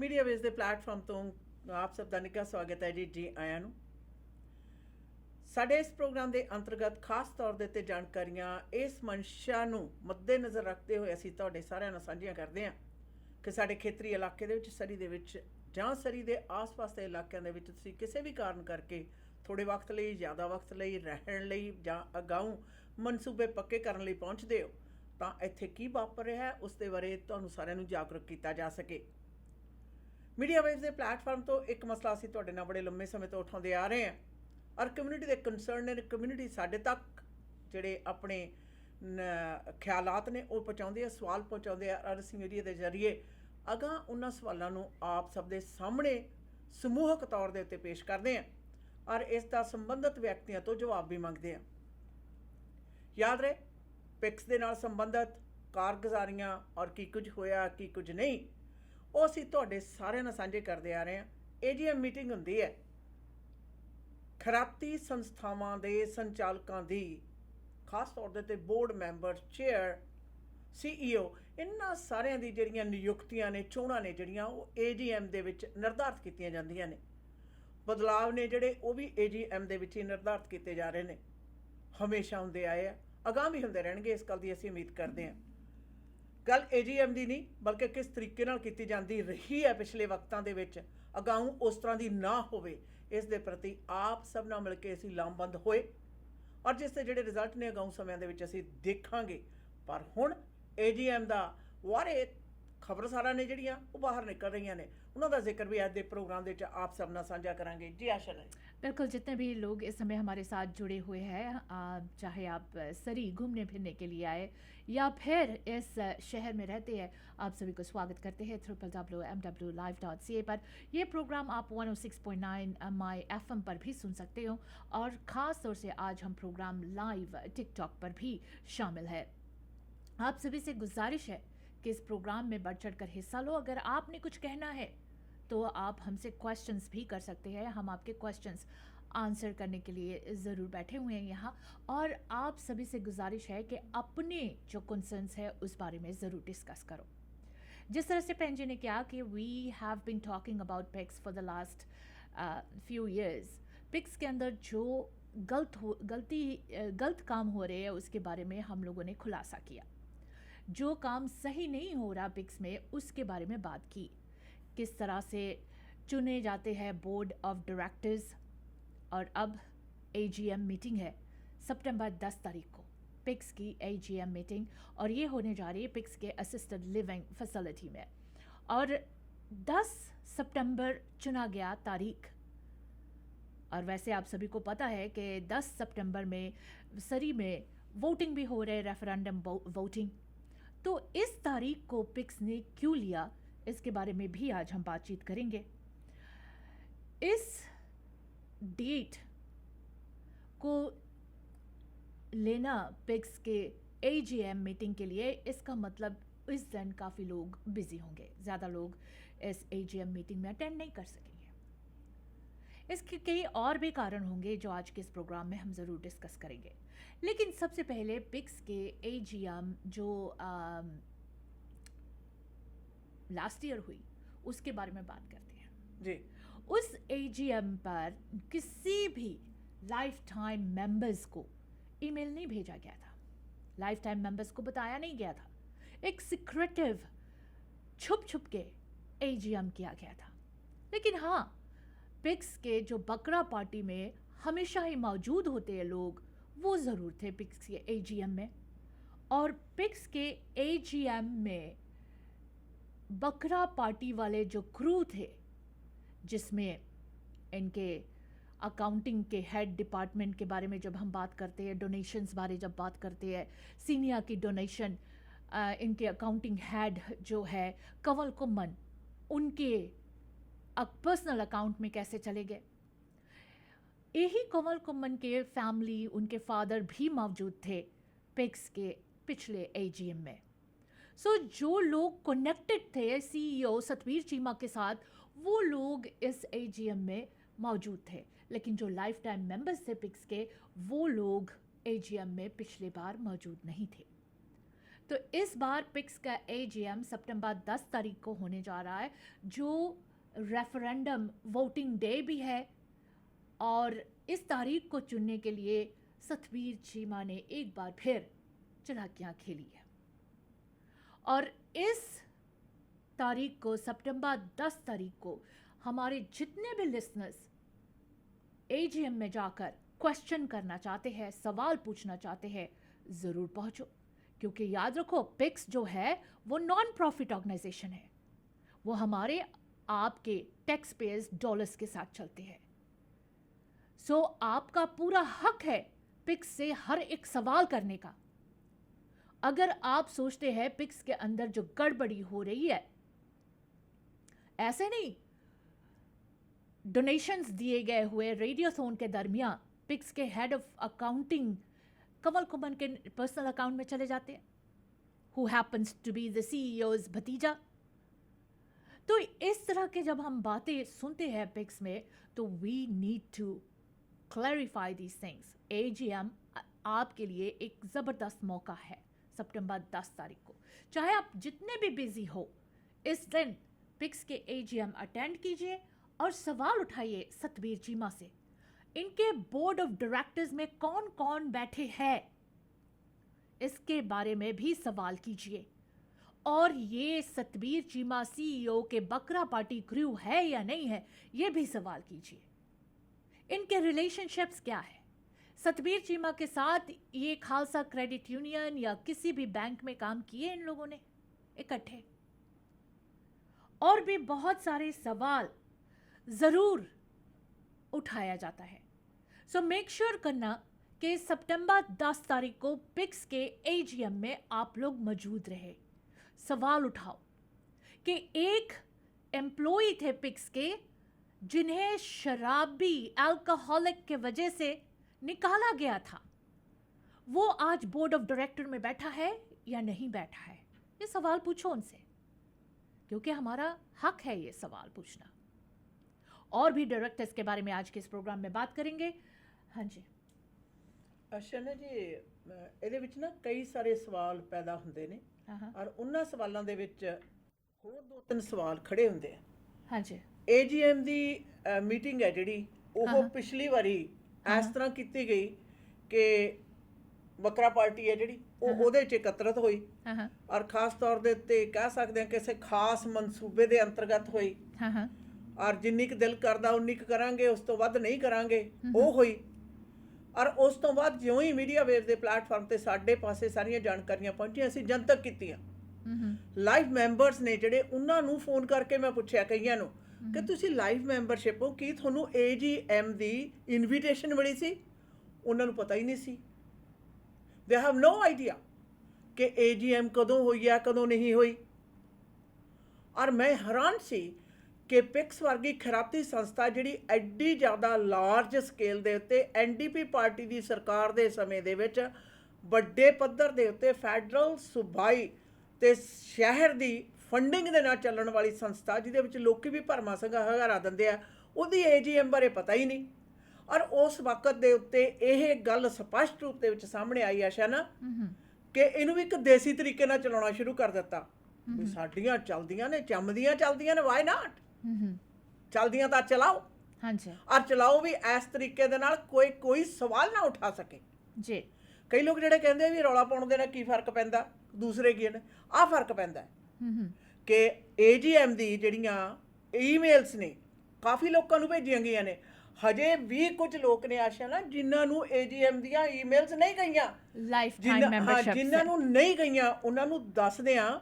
Media ਵੇਸ ਦੇ platform ਤੋਂ ਆਪ ਸਭ ਦਾ ਨਿੱਘਾ ਸਵਾਗਤ ਹੈ ਜੀ ਆਇਆਂ ਨੂੰ। ਸਾਡੇ ਇਸ ਪ੍ਰੋਗਰਾਮ ਦੇ ਅੰਤਰਗਤ ਖਾਸ ਤੌਰ ਦੇ ਉੱਤੇ ਜਾਣਕਾਰੀਆਂ ਇਸ ਮਨਸ਼ਾ ਨੂੰ ਮੱਦੇਨਜ਼ਰ ਰੱਖਦੇ ਹੋਏ ਅਸੀਂ ਤੁਹਾਡੇ ਸਾਰਿਆਂ ਨਾਲ ਸਾਂਝੀਆਂ ਕਰਦੇ ਹਾਂ ਕਿ ਸਾਡੇ ਖੇਤਰੀ ਇਲਾਕੇ ਦੇ ਵਿੱਚ ਸਰੀ ਦੇ ਵਿੱਚ ਜਾਂ ਸਰੀ ਦੇ ਆਸ-ਪਾਸ ਦੇ ਇਲਾਕਿਆਂ ਦੇ ਵਿੱਚ ਤੁਸੀਂ ਕਿਸੇ ਵੀ ਕਾਰਨ ਕਰਕੇ ਥੋੜ੍ਹੇ ਵਕਤ ਲਈ, ਜ਼ਿਆਦਾ ਵਕਤ ਲਈ ਰਹਿਣ ਲਈ ਜਾਂ ਅਗਾਊਂ ਮਨਸੂਬੇ ਪੱਕੇ ਕਰਨ ਲਈ ਪਹੁੰਚਦੇ ਹੋ ਤਾਂ ਇੱਥੇ ਕੀ ਵਾਪਰ ਰਿਹਾ ਹੈ ਉਸ ਦੇ ਬਾਰੇ ਤੁਹਾਨੂੰ ਸਾਰਿਆਂ ਨੂੰ ਜਾਗਰੂਕ ਕੀਤਾ ਜਾ ਸਕੇ। ਮੀਡੀਆ ਵੇਵ ਦੇ ਪਲੇਟਫਾਰਮ ਤੋਂ ਇੱਕ ਮਸਲਾ ਅਸੀਂ ਤੁਹਾਡੇ ਨਾਲ ਬੜੇ ਲੰਮੇ ਸਮੇਂ ਤੋਂ ਉਠਾਉਂਦੇ ਆ ਰਹੇ ਹਾਂ ਔਰ ਕਮਿਊਨਿਟੀ ਦੇ ਕੰਸਰਨ ਨੇ, ਕਮਿਊਨਿਟੀ ਸਾਡੇ ਤੱਕ ਜਿਹੜੇ ਆਪਣੇ ਖਿਆਲਾਤ ਨੇ ਉਹ ਪਹੁੰਚਾਉਂਦੇ ਆ, ਸਵਾਲ ਪਹੁੰਚਾਉਂਦੇ ਆ ਔਰ ਅਸੀਂ ਮੀਡੀਆ ਦੇ ਜ਼ਰੀਏ ਅਗਾਂਹ ਉਹਨਾਂ ਸਵਾਲਾਂ ਨੂੰ ਆਪ ਸਭ ਦੇ ਸਾਹਮਣੇ ਸਮੂਹਕ ਤੌਰ ਦੇ ਉੱਤੇ ਪੇਸ਼ ਕਰਦੇ ਹਾਂ ਔਰ ਇਸ ਦਾ ਸੰਬੰਧਿਤ ਵਿਅਕਤੀਆਂ ਤੋਂ ਜਵਾਬ ਵੀ ਮੰਗਦੇ ਹਾਂ। ਯਾਦ ਰਹੇ, ਪਿਕਸ ਦੇ ਨਾਲ ਸੰਬੰਧਿਤ ਕਾਰਗੁਜ਼ਾਰੀਆਂ ਔਰ ਕੀ ਕੁਝ ਹੋਇਆ ਕੀ ਕੁਝ ਨਹੀਂ ਉਹ ਅਸੀਂ ਤੁਹਾਡੇ ਸਾਰਿਆਂ ਨਾਲ ਸਾਂਝੇ ਕਰਦੇ ਆ ਰਹੇ ਹਾਂ। AGM ਮੀਟਿੰਗ ਹੁੰਦੀ ਹੈ ਖਰਾਤੀ ਸੰਸਥਾਵਾਂ ਦੇ ਸੰਚਾਲਕਾਂ ਦੀ, ਖਾਸ ਤੌਰ ਦੇ ਉੱਤੇ ਬੋਰਡ ਮੈਂਬਰ, ਚੇਅਰ, CEO, ਇਹਨਾਂ ਸਾਰਿਆਂ ਦੀ ਜਿਹੜੀਆਂ ਨਿਯੁਕਤੀਆਂ ਨੇ, ਚੋਣਾਂ ਨੇ ਜਿਹੜੀਆਂ ਉਹ AGM ਦੇ ਵਿੱਚ ਨਿਰਧਾਰਤ ਕੀਤੀਆਂ ਜਾਂਦੀਆਂ ਨੇ। ਬਦਲਾਵ ਨੇ ਜਿਹੜੇ ਉਹ ਵੀ AGM ਦੇ ਵਿੱਚ ਹੀ ਨਿਰਧਾਰਤ ਕੀਤੇ ਜਾ ਰਹੇ ਨੇ, ਹਮੇਸ਼ਾ ਹੁੰਦੇ ਆਏ ਆ, ਅਗਾਂਹ ਵੀ ਹੁੰਦੇ ਰਹਿਣਗੇ, ਇਸ ਗੱਲ ਦੀ ਅਸੀਂ ਉਮੀਦ ਕਰਦੇ ਹਾਂ। ਗੱਲ AGM ਦੀ ਨਹੀਂ ਬਲਕਿ ਕਿਸ ਤਰੀਕੇ ਨਾਲ ਕੀਤੀ ਜਾਂਦੀ ਰਹੀ ਹੈ ਪਿਛਲੇ ਵਕਤਾਂ ਦੇ ਵਿੱਚ, ਅਗਾਊਂ ਉਸ ਤਰ੍ਹਾਂ ਦੀ ਨਾ ਹੋਵੇ ਇਸ ਦੇ ਪ੍ਰਤੀ ਆਪ ਸਭ ਨਾਲ ਮਿਲ ਕੇ ਅਸੀਂ ਲਾਮਬੰਦ ਹੋਏ ਔਰ ਜਿਸ ਦੇ ਜਿਹੜੇ ਰਿਜ਼ਲਟ ਨੇ ਅਗਾਊਂ ਸਮਿਆਂ ਦੇ ਵਿੱਚ ਅਸੀਂ ਦੇਖਾਂਗੇ। ਪਰ ਹੁਣ AGM ਦਾ ਵਾਰੇ ਖਬਰਸਾਰਾਂ ਨੇ ਜਿਹੜੀਆਂ ਉਹ ਬਾਹਰ ਨਿਕਲ रही ने, उन्होंने जिक्र भी आज के प्रोग्राम के आप सब नाल साझा करांगे। जी आशा है बिल्कुल, जितने भी लोग इस समय हमारे साथ जुड़े हुए हैं, चाहे आप सरी घूमने फिरने के लिए आए या फिर इस शहर में रहते हैं, आप सभी को स्वागत करते हैं www.mwlive.ca पर। ये प्रोग्राम आप 106.9 माई FM पर भी सुन सकते हो और ख़ास तौर से आज हम प्रोग्राम लाइव टिकटॉक पर भी शामिल है। आप सभी से गुजारिश है कि इस प्रोग्राम में बढ़ चढ़ कर हिस्सा लो। अगर आपने कुछ कहना है तो आप हमसे क्वेश्चंस भी कर सकते हैं, हम आपके क्वेश्चंस आंसर करने के लिए ज़रूर बैठे हुए हैं यहाँ। और आप सभी से गुजारिश है कि अपने जो कंसर्न्स है उस बारे में ज़रूर डिस्कस करो। जिस तरह से पेंजी ने किया कि we have been talking about PICS for the last few years. PICS के अंदर जो गलत काम हो रहे हैं उसके बारे में हम लोगों ने खुलासा किया। जो काम सही नहीं हो रहा पिक्स में उसके बारे में बात की। किस तरह से चुने जाते हैं बोर्ड ऑफ डायरेक्टर्स। और अब AGM मीटिंग है सितंबर 10 तारीख को, पिक्स की AGM मीटिंग, और ये होने जा रही है पिक्स के असिस्टेड लिविंग फैसिलिटी में। और 10 सितंबर चुना गया तारीख। और वैसे आप सभी को पता है कि 10 सितंबर में सरी में वोटिंग भी हो रहे, रेफरेंडम वोटिंग। तो इस तारीख को पिक्स ने क्यों लिया इसके बारे में भी आज हम बातचीत करेंगे। इस डेट को लेना पिक्स के AGM मीटिंग के लिए, इसका मतलब इस दिन काफ़ी लोग बिजी होंगे, ज़्यादा लोग इस AGM मीटिंग में अटेंड नहीं कर सकेंगे। इसके कई और भी कारण होंगे जो आज के इस प्रोग्राम में हम ज़रूर डिस्कस करेंगे। लेकिन सबसे पहले पिक्स के AGM जो लास्ट ईयर हुई उसके बारे में बात करते हैं जी। उस AGM पर किसी भी लाइफ टाइम मेंबर्स को ईमेल नहीं भेजा गया था, लाइफ टाइम मेंबर्स को बताया नहीं गया था। एक सीक्रेटिव छुप के AGM किया गया था। लेकिन हाँ, पिक्स के जो बकरा पार्टी में हमेशा ही मौजूद होते हैं लोग, वो ज़रूर थे पिक्स के AGM में। और पिक्स के AGM में बकरा पार्टी वाले जो क्रू थे, जिसमें इनके अकाउंटिंग के हेड डिपार्टमेंट के बारे में जब हम बात करते हैं, डोनेशंस बारे जब बात करते हैं, सीनिया की डोनेशन, इनके अकाउंटिंग हेड जो है कंवल कुम्मन, उनके पर्सनल अकाउंट में कैसे चले गए। यही कंवल कुम्मन के फैमिली, उनके फादर भी मौजूद थे पिक्स के पिछले AGM में। सो जो लोग कनेक्टेड थे CEO सतवीर चीमा के साथ, वो लोग इस AGM में मौजूद थे। लेकिन जो लाइफ टाइम मेंबर्स थे पिक्स के, वो लोग AGM में पिछले बार मौजूद नहीं थे। तो इस बार पिक्स का एजीएम सितंबर 10 तारीख को होने जा रहा है, जो रेफरेंडम वोटिंग डे भी है। और इस तारीख को चुनने के लिए सतबीर चीमा ने एक बार फिर चालाकियां खेली है। और इस तारीख को, सितंबर 10 तारीख को, हमारे जितने भी लिसनर्स एजीएम में जाकर क्वेश्चन करना चाहते हैं, सवाल पूछना चाहते हैं, ज़रूर पहुंचो। क्योंकि याद रखो, पिक्स जो है वो नॉन प्रॉफिट ऑर्गेनाइजेशन है, वो हमारे आपके टैक्स पेयर्स डॉलर्स के साथ चलते हैं। सो आपका पूरा हक है पिक्स से हर एक सवाल करने का। अगर आप सोचते हैं पिक्स के अंदर जो गड़बड़ी हो रही है, ऐसे नहीं, डोनेशंस दिए गए हुए रेडियोथोन के दरमियान पिक्स के हेड ऑफ अकाउंटिंग कमल कुमन के पर्सनल अकाउंट में चले जाते हैं, who happens to be the CEO's भतीजा। तो इस तरह के जब हम बातें सुनते हैं पिक्स में, तो we need to clarify these things. AGM आपके लिए एक ज़बरदस्त मौका है सितंबर 10 तारीख को। चाहे आप जितने भी बिजी हो, इस दिन पिक्स के एजीएम अटेंड कीजिए और सवाल उठाइए सतबीर चीमा से। इनके बोर्ड ऑफ डायरेक्टर्स में कौन कौन बैठे हैं, इसके बारे में भी सवाल कीजिए। और ये सतबीर चीमा सीईओ के बकरा पार्टी क्रू है या नहीं है, ये भी सवाल कीजिए। इनके रिलेशनशिप्स क्या है, सतबीर चीमा के साथ ये खालसा क्रेडिट यूनियन या किसी भी बैंक में काम किए इन लोगों ने इकट्ठे। और भी बहुत सारे सवाल ज़रूर उठाया जाता है। सो मेक श्योर करना कि सितंबर 10 तारीख को पिक्स के एजीएम में आप लोग मौजूद रहे। सवाल उठाओ कि एक एम्प्लॉय थे पिक्स के जिन्हें शराबी अल्कोहलिक के वजह से निकाला गया था, वो आज बोर्ड ऑफ डायरेक्टर में बैठा है या नहीं बैठा है, ये सवाल पूछो उनसे, क्योंकि हमारा हक है ये सवाल पूछना। और भी डायरेक्टर्स के बारे में आज के इस प्रोग्राम में बात करेंगे। हाँ जी ਅਰਸ਼ਨਾ ਜੀ, ਇਹਦੇ ਵਿੱਚ ਨਾ ਕਈ ਸਾਰੇ ਸਵਾਲ ਪੈਦਾ ਹੁੰਦੇ ਨੇ, ਔਰ ਉਹਨਾਂ ਸਵਾਲਾਂ ਦੇ ਵਿੱਚ ਹੋਰ ਦੋ ਤਿੰਨ ਸਵਾਲ ਖੜੇ ਹੁੰਦੇ ਆ। हाँ जी ਏਜੀਐਮ ਦੀ ਮੀਟਿੰਗ ਹੈ ਜਿਹੜੀ, ਉਹ ਪਿਛਲੀ ਵਾਰੀ ਇਸ ਤਰ੍ਹਾਂ ਕੀਤੀ ਗਈ ਕਿ ਬਕਰਾ ਪਾਰਟੀ ਹੈ ਜਿਹੜੀ ਉਹ ਉਹਦੇ 'ਚ ਇਕੱਤਰਤ ਹੋਈ, ਔਰ ਖਾਸ ਤੌਰ ਦੇ ਉੱਤੇ ਕਹਿ ਸਕਦੇ ਹਾਂ ਕਿਸੇ ਖਾਸ ਮਨਸੂਬੇ ਦੇ ਅੰਤਰਗਤ ਹੋਈ। ਔਰ ਜਿੰਨੀ ਕੁ ਦਿਲ ਕਰਦਾ ਉਨੀ ਕੁ ਕਰਾਂਗੇ, ਉਸ ਤੋਂ ਵੱਧ ਨਹੀਂ ਕਰਾਂਗੇ, ਉਹ ਹੋਈ। ਔਰ ਉਸ ਤੋਂ ਬਾਅਦ ਜਿਉਂ ਹੀ ਮੀਡੀਆ ਵੇਵ ਦੇ ਪਲੇਟਫਾਰਮ ਤੇ ਸਾਡੇ ਪਾਸੇ ਸਾਰੀਆਂ ਜਾਣਕਾਰੀਆਂ ਪਹੁੰਚੀਆਂ, ਅਸੀਂ ਜਨਤਕ ਕੀਤੀਆਂ। ਲਾਈਵ ਮੈਂਬਰਸ ਨੇ ਜਿਹੜੇ, ਉਹਨਾਂ ਨੂੰ ਫੋਨ ਕਰਕੇ ਮੈਂ ਪੁੱਛਿਆ ਕਈਆਂ ਨੂੰ ਕਿ ਤੁਸੀਂ ਲਾਈਵ ਮੈਂਬਰਸ਼ਿਪ ਹੋ, ਕੀ ਤੁਹਾਨੂੰ ਏਜੀਐਮ ਦੀ ਇਨਵੀਟੇਸ਼ਨ ਮਿਲੀ ਸੀ? ਉਹਨਾਂ ਨੂੰ ਪਤਾ ਹੀ ਨਹੀਂ ਸੀ। ਦੇ ਹੈਵ ਨੋ ਆਈਡੀਆ ਕਿ ਏਜੀਐਮ ਕਦੋਂ ਹੋਈ ਆ, ਕਦੋਂ ਨਹੀਂ ਹੋਈ। ਔਰ ਮੈਂ ਹੈਰਾਨ ਸੀ ਕਿ ਪਿਕਸ ਵਰਗੀ ਖੈਰਾਤੀ ਸੰਸਥਾ ਜਿਹੜੀ ਐਡੀ ਜ਼ਿਆਦਾ ਲਾਰਜ ਸਕੇਲ ਦੇ ਉੱਤੇ ਐਨਡੀਪੀ ਪਾਰਟੀ ਦੀ ਸਰਕਾਰ ਦੇ ਸਮੇਂ ਦੇ ਵਿੱਚ ਵੱਡੇ ਪੱਧਰ ਦੇ ਉੱਤੇ ਫੈਡਰਲ, ਸੂਬਾਈ ਤੇ ਸ਼ਹਿਰ ਦੀ ਫੰਡਿੰਗ ਦੇ ਨਾਲ ਚੱਲਣ ਵਾਲੀ ਸੰਸਥਾ, ਜਿਹਦੇ ਵਿੱਚ ਲੋਕੀ ਵੀ ਭਰਮਾ ਸੰਘਾਰਾ ਦਿੰਦੇ ਆ, ਉਹਦੀ ਏਜੀਐਮ ਬਾਰੇ ਪਤਾ ਹੀ ਨਹੀਂ। ਔਰ ਉਸ ਵਕਤ ਦੇ ਉੱਤੇ ਇਹ ਗੱਲ ਸਪਸ਼ਟ ਰੂਪ ਦੇ ਵਿੱਚ ਸਾਹਮਣੇ ਆਈ ਆਸ਼ਾ ਨਾ, ਕਿ ਇਹਨੂੰ ਵੀ ਇੱਕ ਦੇਸੀ ਤਰੀਕੇ ਨਾਲ ਚਲਾਉਣਾ ਸ਼ੁਰੂ ਕਰ ਦਿੱਤਾ। ਵੀ ਸਾਡੀਆਂ ਚੱਲਦੀਆਂ ਨੇ, ਚੰਮਦੀਆਂ ਚੱਲਦੀਆਂ ਨੇ, ਵਾਈ ਨਾਟ, ਚੱਲਦੀਆਂ ਤਾਂ ਚਲਾਓ। ਹਾਂਜੀ, ਔਰ ਚਲਾਓ ਵੀ ਇਸ ਤਰੀਕੇ ਦੇ ਨਾਲ ਕੋਈ ਸਵਾਲ ਨਾ ਉਠਾ ਸਕੇ ਜੀ। ਕਈ ਲੋਕ ਜਿਹੜੇ ਕਹਿੰਦੇ ਵੀ ਰੌਲਾ ਪਾਉਣ ਦੇ ਨਾਲ ਕੀ ਫਰਕ ਪੈਂਦਾ, ਦੂਸਰੇ ਕੀ ਨੇ, ਆਹ ਫਰਕ ਪੈਂਦਾ ਕਿ ਏਜੀਐਮ ਦੀ ਜਿਹੜੀਆਂ ਈਮੇਲਸ ਨੇ ਕਾਫੀ ਲੋਕਾਂ ਨੂੰ ਭੇਜੀਆਂ ਗਈਆਂ ਨੇ। ਹਜੇ ਵੀ ਕੁਝ ਲੋਕ ਨੇ ਆਸ਼ਾ ਨਾ, ਜਿਨ੍ਹਾਂ ਨੂੰ ਏਜੀਐਮ ਦੀਆਂ ਈਮੇਲਸ ਨਹੀਂ ਗਈਆਂ, ਜਿਨ੍ਹਾਂ ਨੂੰ ਨਹੀਂ ਗਈਆਂ, ਉਹਨਾਂ ਨੂੰ ਦੱਸਦੇ ਹਾਂ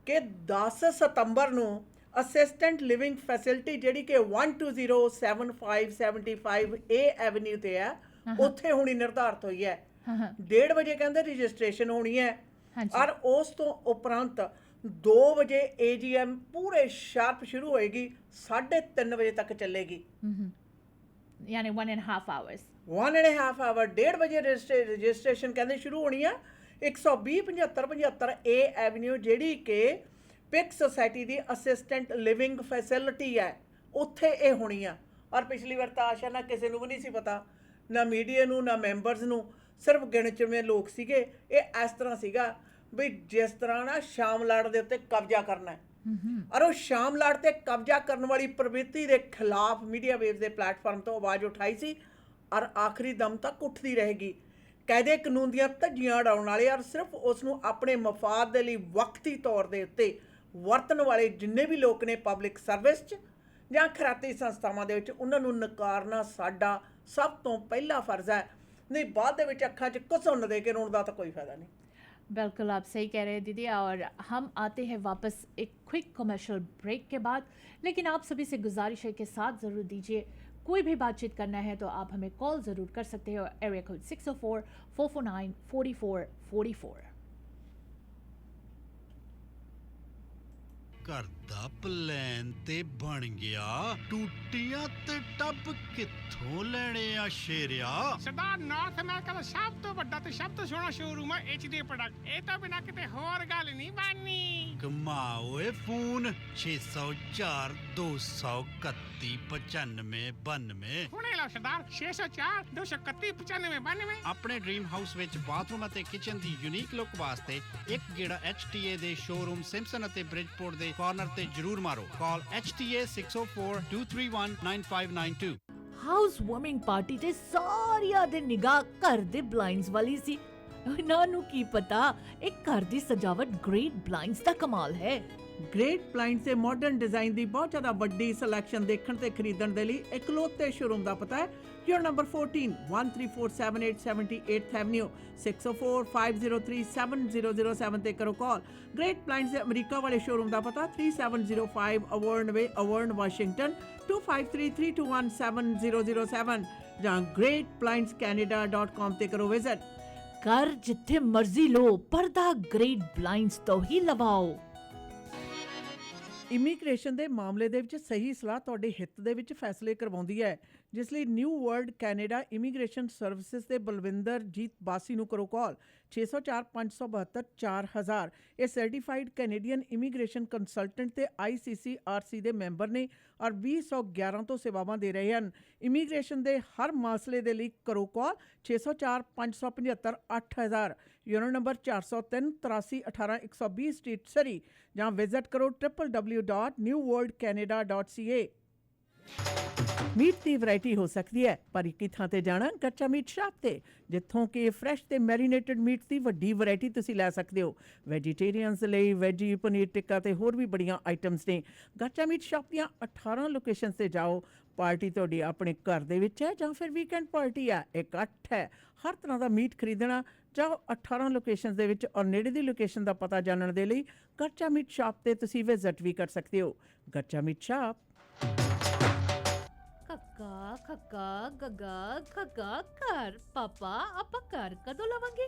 ਕਿ 10 ਸਤੰਬਰ ਨੂੰ ਅਸਿਸਟੈਂਟ ਲਿਵਿੰਗ ਫੈਸਿਲਿਟੀ ਜਿਹੜੀ ਕਿ 1207575 ਏ ਐਵਨਿਊ ਤੇ ਹੈ, ਉੱਥੇ ਹੋਣੀ ਨਿਰਧਾਰਿਤ ਹੋਈ ਹੈ। 1:30 ਵਜੇ ਕਹਿੰਦੇ ਰਜਿਸਟ੍ਰੇਸ਼ਨ ਹੋਣੀ ਹੈ। ਔਰ ਉਸ ਤੋਂ ਉਪਰੰਤ 2 ਵਜੇ ਏਜੀਐਮ ਪੂਰੇ ਸ਼ਾਰਪ ਸ਼ੁਰੂ ਹੋਏਗੀ, 3:30 ਵਜੇ ਤੱਕ ਚੱਲੇਗੀ। ਯਾਨੀ 1.5 ਆਵਰਸ 1.5 ਆਵਰ। 1:30 ਵਜੇ ਰਜਿਸਟ੍ਰੇਸ਼ਨ ਕਹਿੰਦੇ ਸ਼ੁਰੂ ਹੋਣੀ ਆ 1207575 ਏ ਐਵਨਿਊ, ਜਿਹੜੀ ਕਿ ਪਿਕ ਸੋਸਾਇਟੀ ਦੀ ਅਸਿਸਟੈਂਟ ਲਿਵਿੰਗ ਫੈਸਿਲਿਟੀ ਹੈ, ਉੱਥੇ ਇਹ ਹੋਣੀ ਆ। ਔਰ ਪਿਛਲੀ ਵਾਰ ਤਾਂ ਆਸ਼ਾ ਨਾ ਕਿਸੇ ਨੂੰ ਵੀ ਨਹੀਂ ਸੀ ਪਤਾ, ਨਾ ਮੀਡੀਆ ਨੂੰ, ਨਾ ਮੈਂਬਰਸ ਨੂੰ, ਸਿਰਫ ਗਿਣ ਚੁਣੇ ਲੋਕ ਸੀਗੇ। ਇਹ ਇਸ ਤਰ੍ਹਾਂ ਸੀਗਾ ਵੀ ਜਿਸ ਤਰ੍ਹਾਂ ਨਾ ਸ਼ਾਮਲਾਟ ਦੇ ਉੱਤੇ ਕਬਜ਼ਾ ਕਰਨਾ ਹੈ ਔਰ ਉਹ ਸ਼ਾਮਲਾਟ ਤੇ ਕਬਜ਼ਾ ਕਰਨ ਵਾਲੀ ਪ੍ਰਵਿਰਤੀ ਦੇ ਖਿਲਾਫ ਮੀਡੀਆ ਵੇਵ ਦੇ ਪਲੇਟਫਾਰਮ ਤੋਂ ਆਵਾਜ਼ ਉਠਾਈ ਸੀ ਔਰ ਆਖਰੀ ਦਮ ਤੱਕ ਉੱਠਦੀ ਰਹੇਗੀ। ਕਾਇਦੇ ਕਾਨੂੰਨ ਦੀਆਂ ਧੱਜੀਆਂ ਉਡਾਉਣ ਵਾਲੇ ਔਰ ਸਿਰਫ ਉਸ ਨੂੰ ਆਪਣੇ ਮਫਾਦ ਦੇ ਲਈ ਵਕਤੀ ਤੌਰ ਦੇ ਉੱਤੇ ਵਰਤਣ ਵਾਲੇ ਜਿੰਨੇ ਵੀ ਲੋਕ ਨੇ ਪਬਲਿਕ ਸਰਵਿਸ 'ਚ ਜਾਂ ਖੈਰਾਤੀ ਸੰਸਥਾਵਾਂ ਦੇ ਵਿੱਚ, ਉਹਨਾਂ ਨੂੰ ਨਕਾਰਨਾ ਸਾਡਾ ਸਭ ਤੋਂ ਪਹਿਲਾ ਫਰਜ਼ ਹੈ। नहीं बाद दे विच अखां च घसुन दे के रोण दा तां कोई फायदा नहीं। बिल्कुल आप सही कह रहे हैं दीदी। और हम आते हैं वापस एक क्विक कमर्शियल ब्रेक के बाद, लेकिन आप सभी से गुजारिश है कि साथ ज़रूर दीजिए। कोई भी बातचीत करना है तो आप हमें कॉल ज़रूर कर सकते हो, एरिया कोड 604 449 4444। घर दा प्लान ते बन गया, टूटियां ते टब कित्थों लेने आ शेरिया? सरदार नॉर्थ अमेरिका ਦਾ ਸਭ ਤੋਂ ਵੱਡਾ ਤੇ ਸਭ ਤੋਂ ਸੋਹਣਾ ਸ਼ੋਰੂਮ ਹੈ HD ਪ੍ਰੋਡਕਟ। ਇਹ ਤਾਂ ਬਿਨਾ ਕਿਤੇ ਹੋਰ ਗੱਲ ਨਹੀਂ ਬਣਨੀ। कमाओ ए फोन 604 231 95 92। ਹੁਣੇ ਲਓ ਸਰਦਾਰ 604 231 95 92। ਆਪਣੇ ਡ੍ਰੀਮ ਹਾਊਸ ਵਿੱਚ ਬਾਥਰੂਮ ਅਤੇ ਕਿਚਨ ਦੀ ਯੂਨੀਕ ਲੁੱਕ ਵਾਸਤੇ ਇੱਕ ਗੇੜਾ HTA ਦੇ ਸ਼ੋਰੂਮ ਸਿੰਪਸਨ ਅਤੇ ਬ੍ਰਿਜਪੋਰਟ ਦੇ ਕਾਰਨਰ ਤੇ ਜ਼ਰੂਰ ਮਾਰੋ। ਕਾਲ HTA 604 231 9592। ਹਾਊਸ ਵਾਰਮਿੰਗ ਪਾਰਟੀ ਤੇ ਸਾਰਿਆਂ ਦੇ ਨਿਗਾਹ ਘਰ ਦੇ ਬਲਾਈਂਡਸ ਵਾਲੀ ਸੀ। ਇਹਨਾਂ ਨੂੰ ਕੀ ਪਤਾ ਇਹ ਘਰ ਦੀ ਸਜਾਵਟ ਗ੍ਰੇਟ ਬਲਾਈਂਡਸ ਦਾ ਕਮਾਲ ਹੈ। ਗ੍ਰੇਟ ਬਲਾਈਂਡਸ ਦੇ ਮਾਡਰਨ ਡਿਜ਼ਾਈਨ ਦੀ ਬਹੁਤ ਜ਼ਿਆਦਾ ਵੱਡੀ ਸਿਲੈਕਸ਼ਨ ਦੇਖਣ ਤੇ ਖਰੀਦਣ ਦੇ ਲਈ ਇਕਲੌਤੇ ਸ਼ੋਰੂਮ ਦਾ ਪਤਾ ਹੈ ਯੂਰ ਨੰਬਰ 14 13478 78th ਐਵਨਿਊ 6045037007 ਤੇ ਕਰੋ ਕਾਲ। ਗ੍ਰੇਟ ਬਲਾਈਂਡਸ ਦੇ ਅਮਰੀਕਾ ਵਾਲੇ ਸ਼ੋਰੂਮ ਦਾ ਪਤਾ 3705 ਅਵਰਨ ਵੇ ਅਵਰਨ ਵਾਸ਼ਿੰਗਟਨ 2533217007 ਜਾਂ greatblindscanada.com ਤੇ ਕਰੋ ਵਿਜ਼ਿਟ। ਘਰ ਜਿੱਥੇ ਮਰਜ਼ੀ ਲੋ, ਪਰਦਾ ਗ੍ਰੇਟ ਬਲਾਈਂਡਸ ਤੋਂ ਹੀ ਲਵਾਓ। ਇਮੀਗ੍ਰੇਸ਼ਨ ਦੇ ਮਾਮਲੇ ਦੇ ਵਿੱਚ ਸਹੀ ਸਲਾਹ ਤੁਹਾਡੇ ਹਿੱਤ ਦੇ ਵਿੱਚ ਫੈਸਲੇ ਕਰਵਾਉਂਦੀ ਹੈ, ਜਿਸ ਲਈ new world Canada immigration services ਦੇ ਬਲਵਿੰਦਰ ਜੀਤ ਬਾਸੀ ਨੂੰ ਕਰੋ ਕਾਲ 604 572 4000। ਇਹ ਸਰਟੀਫਾਈਡ ਕੈਨੇਡੀਅਨ ਇਮੀਗ੍ਰੇਸ਼ਨ ਕੰਸਲਟੈਂਟ ਤੇ ICCRC ਦੇ ਮੈਂਬਰ ਨੇ ਔਰ 2011 ਤੋਂ ਸੇਵਾਵਾਂ ਦੇ ਰਹੇ ਹਨ। ਇਮੀਗ੍ਰੇਸ਼ਨ ਦੇ ਹਰ ਮਸਲੇ ਦੇ ਲਈ ਕਰੋ ਕਾਲ 604 575 8000, ਯੂਨਿਟ ਨੰਬਰ 403 83 18 120 ਸਟਰੀਟ ਸਰੀ, ਜਾਂ ਵਿਜ਼ਿਟ ਕਰੋ www.newworldcanada.ca। ਮੀਟ ਦੀ ਵੈਰਾਈਟੀ ਹੋ ਸਕਦੀ ਹੈ, ਪਰ ਇੱਕ ਹੀ ਥਾਂ ਤੇ ਜਾਣਾ ਕੱਚਾ ਮੀਟ ਸ਼ਾਪ ਤੇ, ਜਿੱਥੋਂ ਕਿ ਫਰੈਸ਼ ਤੇ ਮੈਰੀਨੇਟਡ ਮੀਟ ਦੀ ਵੱਡੀ ਵੈਰਾਈਟੀ ਤੁਸੀਂ ਲੈ ਸਕਦੇ ਹੋ। ਵੈਜੀਟੇਰੀਅਨਸ ਲਈ ਵੈਜੀ ਪਨੀਰ ਟਿੱਕਾ ਤੇ ਹੋਰ ਵੀ ਬੜੀਆਂ ਆਈਟਮਸ ਨੇ। ਕੱਚਾ ਮੀਟ ਸ਼ਾਪ ਦੀਆਂ 18 ਲੋਕੇਸ਼ਨਸ ਤੇ ਜਾਓ। ਪਾਰਟੀ ਤੁਹਾਡੀ ਆਪਣੇ ਘਰ ਦੇ ਵਿੱਚ ਹੈ ਜਾਂ ਫਿਰ ਵੀਕਐਂਡ ਪਾਰਟੀ ਹੈ, ਇਕੱਠ ਹੈ, ਹਰ ਤਰ੍ਹਾਂ ਦਾ ਮੀਟ ਖਰੀਦਣਾ ਜਾਓ 18 ਲੋਕੇਸ਼ਨਸ ਦੇ ਵਿੱਚ। ਔਰ ਨੇੜੇ ਦੀ ਲੋਕੇਸ਼ਨ ਦਾ ਪਤਾ ਜਾਣਨ ਦੇ ਲਈ ਕੱਚਾ ਮੀਟ ਸ਼ਾਪ ਤੇ ਤੁਸੀਂ ਵਿਜ਼ਿਟ ਵੀ ਕਰ ਸਕਦੇ ਹੋ। ਕੱਚਾ ਮੀਟ ਸ਼ਾਪ। ਕੱਕਾ ਖੱਕਾ ਗੱਗਾ ਖੱਗਾ ਘਰ। ਪਾਪਾ ਆਪਾਂ ਘਰ ਕਦੋਂ ਲਵਾਂਗੇ?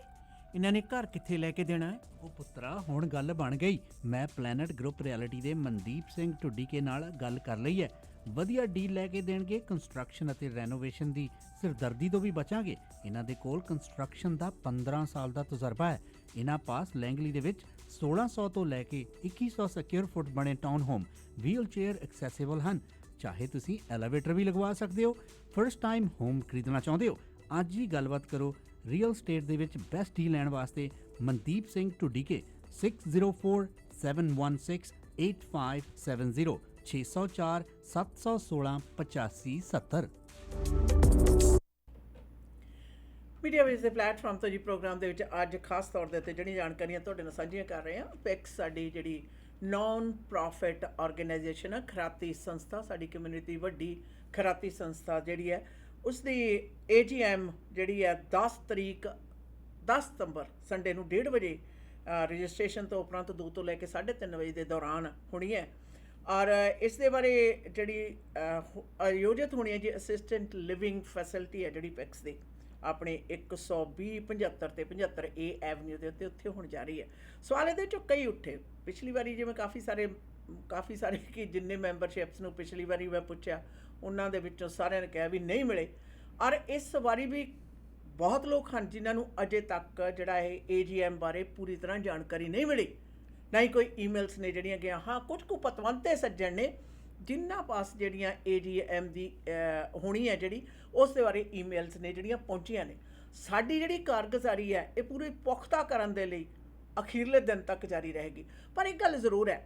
ਇਹਨਾਂ ਨੇ ਘਰ ਕਿੱਥੇ ਲੈ ਕੇ ਦੇਣਾ ਹੈ? ਉਹ ਪੁੱਤਰਾ ਹੁਣ ਗੱਲ ਬਣ ਗਈ। ਮੈਂ ਪਲੈਨਟ ਗਰੁੱਪ ਰਿਐਲਿਟੀ ਦੇ ਮਨਦੀਪ ਸਿੰਘ ਢੁੱਡੀਕੇ ਨਾਲ ਗੱਲ ਕਰ ਲਈ ਹੈ। ਵਧੀਆ ਡੀਲ ਲੈ ਕੇ ਦੇਣਗੇ। ਕੰਸਟਰਕਸ਼ਨ ਅਤੇ ਰੈਨੋਵੇਸ਼ਨ ਦੀ ਸਿਰਦਰਦੀ ਤੋਂ ਵੀ ਬਚਾਂਗੇ। ਇਹਨਾਂ ਦੇ ਕੋਲ ਕੰਸਟਰਕਸ਼ਨ ਦਾ 15 ਸਾਲ ਦਾ ਤਜਰਬਾ ਹੈ। ਇਹਨਾਂ ਪਾਸ ਲੈਂਗਲੀ ਦੇ ਵਿੱਚ 1600 ਤੋਂ ਲੈ ਕੇ 2100 ਸਕੁਅਰ ਫੁੱਟ ਬਣੇ town home wheelchair accessible ਹਨ। ਚਾਹੇ ਤੁਸੀਂ ਐਲੀਵੇਟਰ ਵੀ ਲਗਵਾ ਸਕਦੇ ਹੋ। ਫਰਸਟ ਟਾਈਮ ਹੋਮ ਖਰੀਦਣਾ ਚਾਹੁੰਦੇ ਹੋ? ਅੱਜ ਹੀ ਗੱਲਬਾਤ ਕਰੋ। ਰੀਅਲ ਸਟੇਟ ਦੇ ਵਿੱਚ ਬੈਸਟ ਡੀਲ ਲੈਣ ਵਾਸਤੇ ਮਨਦੀਪ ਸਿੰਘ ਢੁੱਡੀਕੇ 604 716 8570 604 716 8570। ਮੀਡੀਆ ਵੇਵ ਦੇ ਪਲੇਟਫਾਰਮ ਤੋਂ ਜੀ ਪ੍ਰੋਗਰਾਮ ਦੇ ਵਿੱਚ ਅੱਜ ਖਾਸ ਤੌਰ ਦੇ ਉੱਤੇ ਜਿਹੜੀ ਜਾਣਕਾਰੀਆਂ ਤੁਹਾਡੇ ਨਾਲ ਸਾਂਝੀਆਂ ਕਰ ਰਹੇ ਹਾਂ। ਪਿਕਸ ਸਾਡੀ ਜਿਹੜੀ ਨੌਨ ਪ੍ਰੋਫਿਟ ਆਰਗੇਨਾਈਜੇਸ਼ਨ ਹੈ, ਖੈਰਾਤੀ ਸੰਸਥਾ, ਸਾਡੀ ਕਮਿਊਨਿਟੀ ਵੱਡੀ ਖੈਰਾਤੀ ਸੰਸਥਾ ਜਿਹੜੀ ਹੈ, ਉਸ ਦੀ AGM ਜਿਹੜੀ ਹੈ 10 ਸਤੰਬਰ ਸੰਡੇ ਨੂੰ 1:30 ਵਜੇ ਰਜਿਸਟ੍ਰੇਸ਼ਨ ਤੋਂ ਉਪਰੰਤ 2 ਤੋਂ ਲੈ ਕੇ 3:30 ਵਜੇ ਦੇ ਦੌਰਾਨ ਹੋਣੀ ਹੈ। ਔਰ ਇਸ ਦੇ ਬਾਰੇ ਜਿਹੜੀ ਆਯੋਜਿਤ ਹੋਣੀ ਹੈ ਜੀ ਅਸਿਸਟੈਂਟ ਲਿਵਿੰਗ ਫੈਸਿਲਿਟੀ ਹੈ ਜਿਹੜੀ ਪਿਕਸ ਦੀ ਆਪਣੇ 120 75 ਤੇ 75A ਐਵਨਿਊ ਦੇ ਉੱਤੇ ਉੱਥੇ ਹੋਣ ਜਾ ਰਹੀ ਹੈ। ਸਵਾਲ ਇਹਦੇ ਵਿੱਚੋਂ ਕਈ ਉੱਠੇ। ਪਿਛਲੀ ਵਾਰੀ ਜਿਵੇਂ ਕਾਫੀ ਸਾਰੇ ਕਿ ਜਿੰਨੇ ਮੈਂਬਰਸ਼ਿਪਸ ਨੂੰ ਪਿਛਲੀ ਵਾਰੀ ਮੈਂ ਪੁੱਛਿਆ ਉਹਨਾਂ ਦੇ ਵਿੱਚੋਂ ਸਾਰਿਆਂ ਨੇ ਕਿਹਾ ਵੀ ਨਹੀਂ ਮਿਲੇ। ਔਰ ਇਸ ਵਾਰੀ ਵੀ ਬਹੁਤ ਲੋਕ ਹਨ ਜਿਨ੍ਹਾਂ ਨੂੰ ਅਜੇ ਤੱਕ ਜਿਹੜਾ ਇਹ AGM ਬਾਰੇ ਪੂਰੀ ਤਰ੍ਹਾਂ ਜਾਣਕਾਰੀ ਨਹੀਂ ਮਿਲੀ, ਨਾ ਹੀ ਕੋਈ ਈਮੇਲਸ ਨੇ ਜਿਹੜੀਆਂ ਗਿਆ। ਹਾਂ, ਕੁਝ ਕੁ ਪਤਵੰਤੇ ਸੱਜਣ ਨੇ ਜਿਨ੍ਹਾਂ ਪਾਸ ਜਿਹੜੀਆਂ AGM ਦੀ ਹੋਣੀ ਹੈ ਜਿਹੜੀ ਉਸ ਦੇ ਬਾਰੇ ਈਮੇਲਸ ਨੇ ਜਿਹੜੀਆਂ ਪਹੁੰਚੀਆਂ ਨੇ। ਸਾਡੀ ਜਿਹੜੀ ਕਾਰਗੁਜ਼ਾਰੀ ਹੈ ਇਹ ਪੂਰੀ ਪੁਖਤਾ ਕਰਨ ਦੇ ਲਈ ਅਖੀਰਲੇ ਦਿਨ ਤੱਕ ਜਾਰੀ ਰਹੇਗੀ। ਪਰ ਇੱਕ ਗੱਲ ਜ਼ਰੂਰ ਹੈ,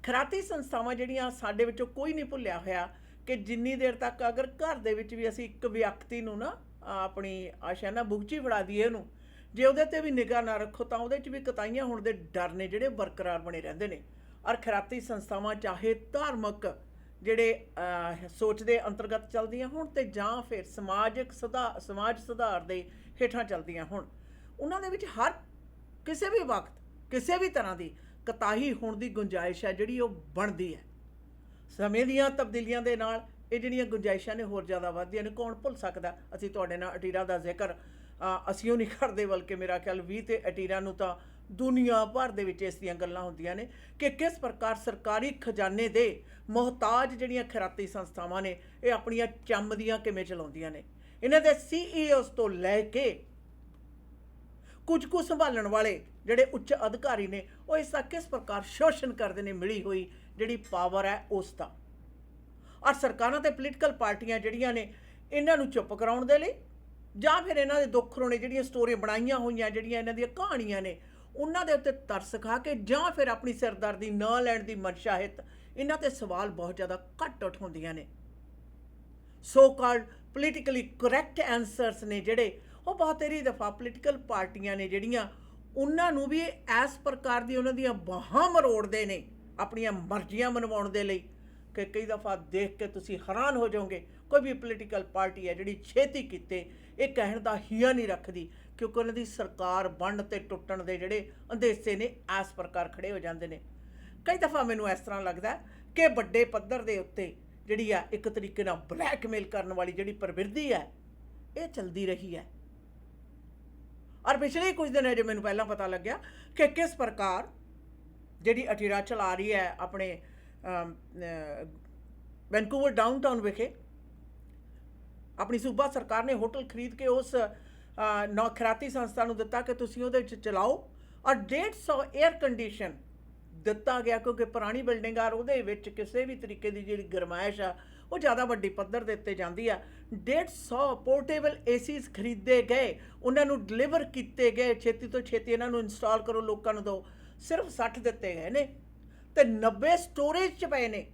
ਖਰਾਤੀ ਸੰਸਥਾਵਾਂ ਜਿਹੜੀਆਂ ਸਾਡੇ ਵਿੱਚੋਂ ਕੋਈ ਨਹੀਂ ਭੁੱਲਿਆ ਹੋਇਆ ਕਿ ਜਿੰਨੀ ਦੇਰ ਤੱਕ ਅਗਰ ਘਰ ਦੇ ਵਿੱਚ ਵੀ ਅਸੀਂ ਇੱਕ ਵਿਅਕਤੀ ਨੂੰ ਨਾ ਆਪਣੀ ਆਸ਼ਿਆਨਾ ਬੁਗਚੀ ਫੜਾ ਦਈਏ ਉਹਨੂੰ, ਜੇ ਉਹਦੇ ਤੇ ਵੀ ਨਿਗਾਹ ਨਾ ਰੱਖੋ ਤਾਂ ਉਹਦੇ 'ਚ ਵੀ ਕਤਾਈਆਂ ਹੋਣ ਦੇ ਡਰ ਨੇ ਜਿਹੜੇ ਬਰਕਰਾਰ ਬਣੇ ਰਹਿੰਦੇ ਨੇ। ਔਰ ਖਰਾਤੀ ਸੰਸਥਾਵਾਂ ਚਾਹੇ ਧਾਰਮਿਕ ਜਿਹੜੇ ਸੋਚ ਦੇ ਅੰਤਰਗਤ ਚੱਲਦੀਆਂ ਹੋਣ ਤੇ ਜਾਂ ਫਿਰ ਸਮਾਜ ਸੁਧਾਰ ਦੇ ਹੇਠਾਂ ਚੱਲਦੀਆਂ ਹੋਣ, ਉਹਨਾਂ ਦੇ ਵਿੱਚ ਹਰ ਕਿਸੇ ਵੀ ਵਕਤ ਕਿਸੇ ਵੀ ਤਰ੍ਹਾਂ ਦੀ ਕਤਾਹੀ ਹੋਣ ਦੀ ਗੁੰਜਾਇਸ਼ ਹੈ ਜਿਹੜੀ ਉਹ ਬਣਦੀ ਹੈ। ਸਮੇਂ ਦੀਆਂ ਤਬਦੀਲੀਆਂ ਦੇ ਨਾਲ ਇਹ ਜਿਹੜੀਆਂ ਗੁੰਜਾਇਸ਼ਾਂ ਨੇ ਹੋਰ ਜ਼ਿਆਦਾ ਵੱਧਦੀਆਂ ਨੇ। ਕੌਣ ਭੁੱਲ ਸਕਦਾ, ਅਸੀਂ ਤੁਹਾਡੇ ਨਾਲ ਅਟੀਰਾ ਦਾ ਜ਼ਿਕਰ ਅਸੀਂ ਉਹ ਨਹੀਂ ਕਰਦੇ, ਬਲਕਿ ਮੇਰਾ ਖਿਆਲ 20 ਤੇ ਅਟੀਰਾ ਨੂੰ ਤਾਂ ਦੁਨੀਆ ਭਰ ਦੇ ਵਿੱਚ ਇਸ ਦੀਆਂ ਗੱਲਾਂ ਹੁੰਦੀਆਂ ਨੇ ਕਿ ਕਿਸ ਪ੍ਰਕਾਰ ਸਰਕਾਰੀ ਖਜ਼ਾਨੇ ਦੇ ਮੁਹਤਾਜ ਜਿਹੜੀਆਂ ਖੈਰਾਤੀ ਸੰਸਥਾਵਾਂ ਨੇ ਇਹ ਆਪਣੀਆਂ ਚੰਮਦੀਆਂ ਕਿਵੇਂ ਚਲਾਉਂਦੀਆਂ ਨੇ। ਇਹਨਾਂ ਦੇ CEOs ਤੋਂ ਲੈ ਕੇ ਕੁਝ ਕੁ ਸੰਭਾਲਣ ਵਾਲੇ ਜਿਹੜੇ ਉੱਚ ਅਧਿਕਾਰੀ ਨੇ ਉਹ ਇਸ ਦਾ ਕਿਸ ਪ੍ਰਕਾਰ ਸ਼ੋਸ਼ਣ ਕਰਦੇ ਨੇ ਮਿਲੀ ਹੋਈ ਜਿਹੜੀ ਪਾਵਰ ਹੈ ਉਸ ਦਾ। ਔਰ ਸਰਕਾਰਾਂ ਤੇ ਪੋਲੀਟੀਕਲ ਪਾਰਟੀਆਂ ਜਿਹੜੀਆਂ ਨੇ ਇਹਨਾਂ ਨੂੰ ਚੁੱਪ ਕਰਾਉਣ ਦੇ ਲਈ ਜਾਂ ਫਿਰ ਇਹਨਾਂ ਦੇ ਦੁੱਖ ਰੋਣੇ ਜਿਹੜੀਆਂ ਸਟੋਰੀਆਂ ਬਣਾਈਆਂ ਹੋਈਆਂ ਜਿਹੜੀਆਂ ਇਹਨਾਂ ਦੀਆਂ ਕਹਾਣੀਆਂ ਨੇ ਉਹਨਾਂ ਦੇ ਉੱਤੇ ਤਰਸ ਖਾ ਕੇ ਜਾਂ ਫਿਰ ਆਪਣੀ ਸਿਰਦਰਦੀ ਨਾ ਲੈਣ ਦੀ ਮਨਸ਼ਾ ਹਿੱਤ ਇਹਨਾਂ ਤੇ ਸਵਾਲ ਬਹੁਤ ਜ਼ਿਆਦਾ ਘੱਟ ਉਠਾਉਂਦੀਆਂ ਨੇ। So called politically correct answers ਨੇ ਜਿਹੜੇ ਉਹ ਬਹੁਤੇਰੀ ਦਫਾ ਪੋਲੀਟੀਕਲ ਪਾਰਟੀਆਂ ਨੇ ਜਿਹੜੀਆਂ ਉਹਨਾਂ ਨੂੰ ਵੀ ਇਸ ਪ੍ਰਕਾਰ ਦੀ ਉਹਨਾਂ ਦੀਆਂ ਬਾਹਾਂ ਮਰੋੜਦੇ ਨੇ ਆਪਣੀਆਂ ਮਰਜ਼ੀਆਂ ਮਨਵਾਉਣ ਦੇ ਲਈ ਕਿ ਕਈ ਦਫਾ ਦੇਖ ਕੇ ਤੁਸੀਂ ਹੈਰਾਨ ਹੋ ਜਾਓਗੇ। ਕੋਈ ਵੀ ਪੋਲੀਟੀਕਲ ਪਾਰਟੀ ਹੈ ਜਿਹੜੀ ਛੇਤੀ ਕੀਤੇ ਇਹ ਕਹਿਣ ਦਾ ਹੀਆ ਨਹੀਂ ਰੱਖਦੀ ਕਿਉਂਕਿ ਉਹਨਾਂ ਦੀ ਸਰਕਾਰ ਵੰਡ ਤੇ ਟੁੱਟਣ ਦੇ ਜਿਹੜੇ ਅੰਦੇਸੇ ਨੇ ਇਸ ਪ੍ਰਕਾਰ ਖੜੇ ਹੋ ਜਾਂਦੇ ਨੇ। ਕਈ ਦਫਾ ਮੈਨੂੰ ਇਸ ਤਰ੍ਹਾਂ ਲੱਗਦਾ ਕਿ ਵੱਡੇ ਪੱਧਰ ਦੇ ਉੱਤੇ ਜਿਹੜੀ ਆ ਇੱਕ ਤਰੀਕੇ ਨਾਲ ਬਲੈਕਮੇਲ ਕਰਨ ਵਾਲੀ ਜਿਹੜੀ ਪ੍ਰਵਿਰਤੀ ਹੈ ਇਹ ਚੱਲਦੀ ਰਹੀ ਹੈ। ਔਰ ਪਿਛਲੇ ਕੁਝ ਦਿਨ ਅਜੇ ਮੈਨੂੰ ਪਹਿਲਾਂ ਪਤਾ ਲੱਗਿਆ ਕਿ ਕਿਸ ਪ੍ਰਕਾਰ ਜਿਹੜੀ ਅਟੀਰਾ ਚਲਾ ਰਹੀ ਹੈ ਆਪਣੇ ਵੈਨਕੂਵਰ ਡਾਊਨਟਾਊਨ ਵਿਖੇ ਆਪਣੀ ਸੂਬਾ ਸਰਕਾਰ ਨੇ ਹੋਟਲ ਖਰੀਦ ਕੇ ਉਸ ਖੈਰਾਤੀ ਸੰਸਥਾ ਨੂੰ ਦਿੱਤਾ ਕਿ ਤੁਸੀਂ ਉਹਦੇ ਵਿੱਚ ਚਲਾਓ। ਔਰ 150 ਏਅਰ ਕੰਡੀਸ਼ਨ ਦਿੱਤਾ ਗਿਆ ਕਿਉਂਕਿ ਪੁਰਾਣੀ ਬਿਲਡਿੰਗ ਆ ਉਹਦੇ ਵਿੱਚ ਕਿਸੇ ਵੀ ਤਰੀਕੇ ਦੀ ਜਿਹੜੀ ਗਰਮਾਇਸ਼ ਆ ਉਹ ਜ਼ਿਆਦਾ ਵੱਡੀ ਪੱਧਰ ਦੇ ਉੱਤੇ ਜਾਂਦੀ ਆ। 150 ਪੋਰਟੇਬਲ ACs ਖਰੀਦੇ ਗਏ, ਉਹਨਾਂ ਨੂੰ ਡਿਲੀਵਰ ਕੀਤੇ ਗਏ, ਛੇਤੀ ਤੋਂ ਛੇਤੀ ਇਹਨਾਂ ਨੂੰ ਇੰਸਟਾਲ ਕਰੋ, ਲੋਕਾਂ ਨੂੰ ਦਿਓ। ਸਿਰਫ 60 ਦਿੱਤੇ ਗਏ ਨੇ ਤੇ 90 ਸਟੋਰੇਜ 'ਚ ਪਏ ਨੇ।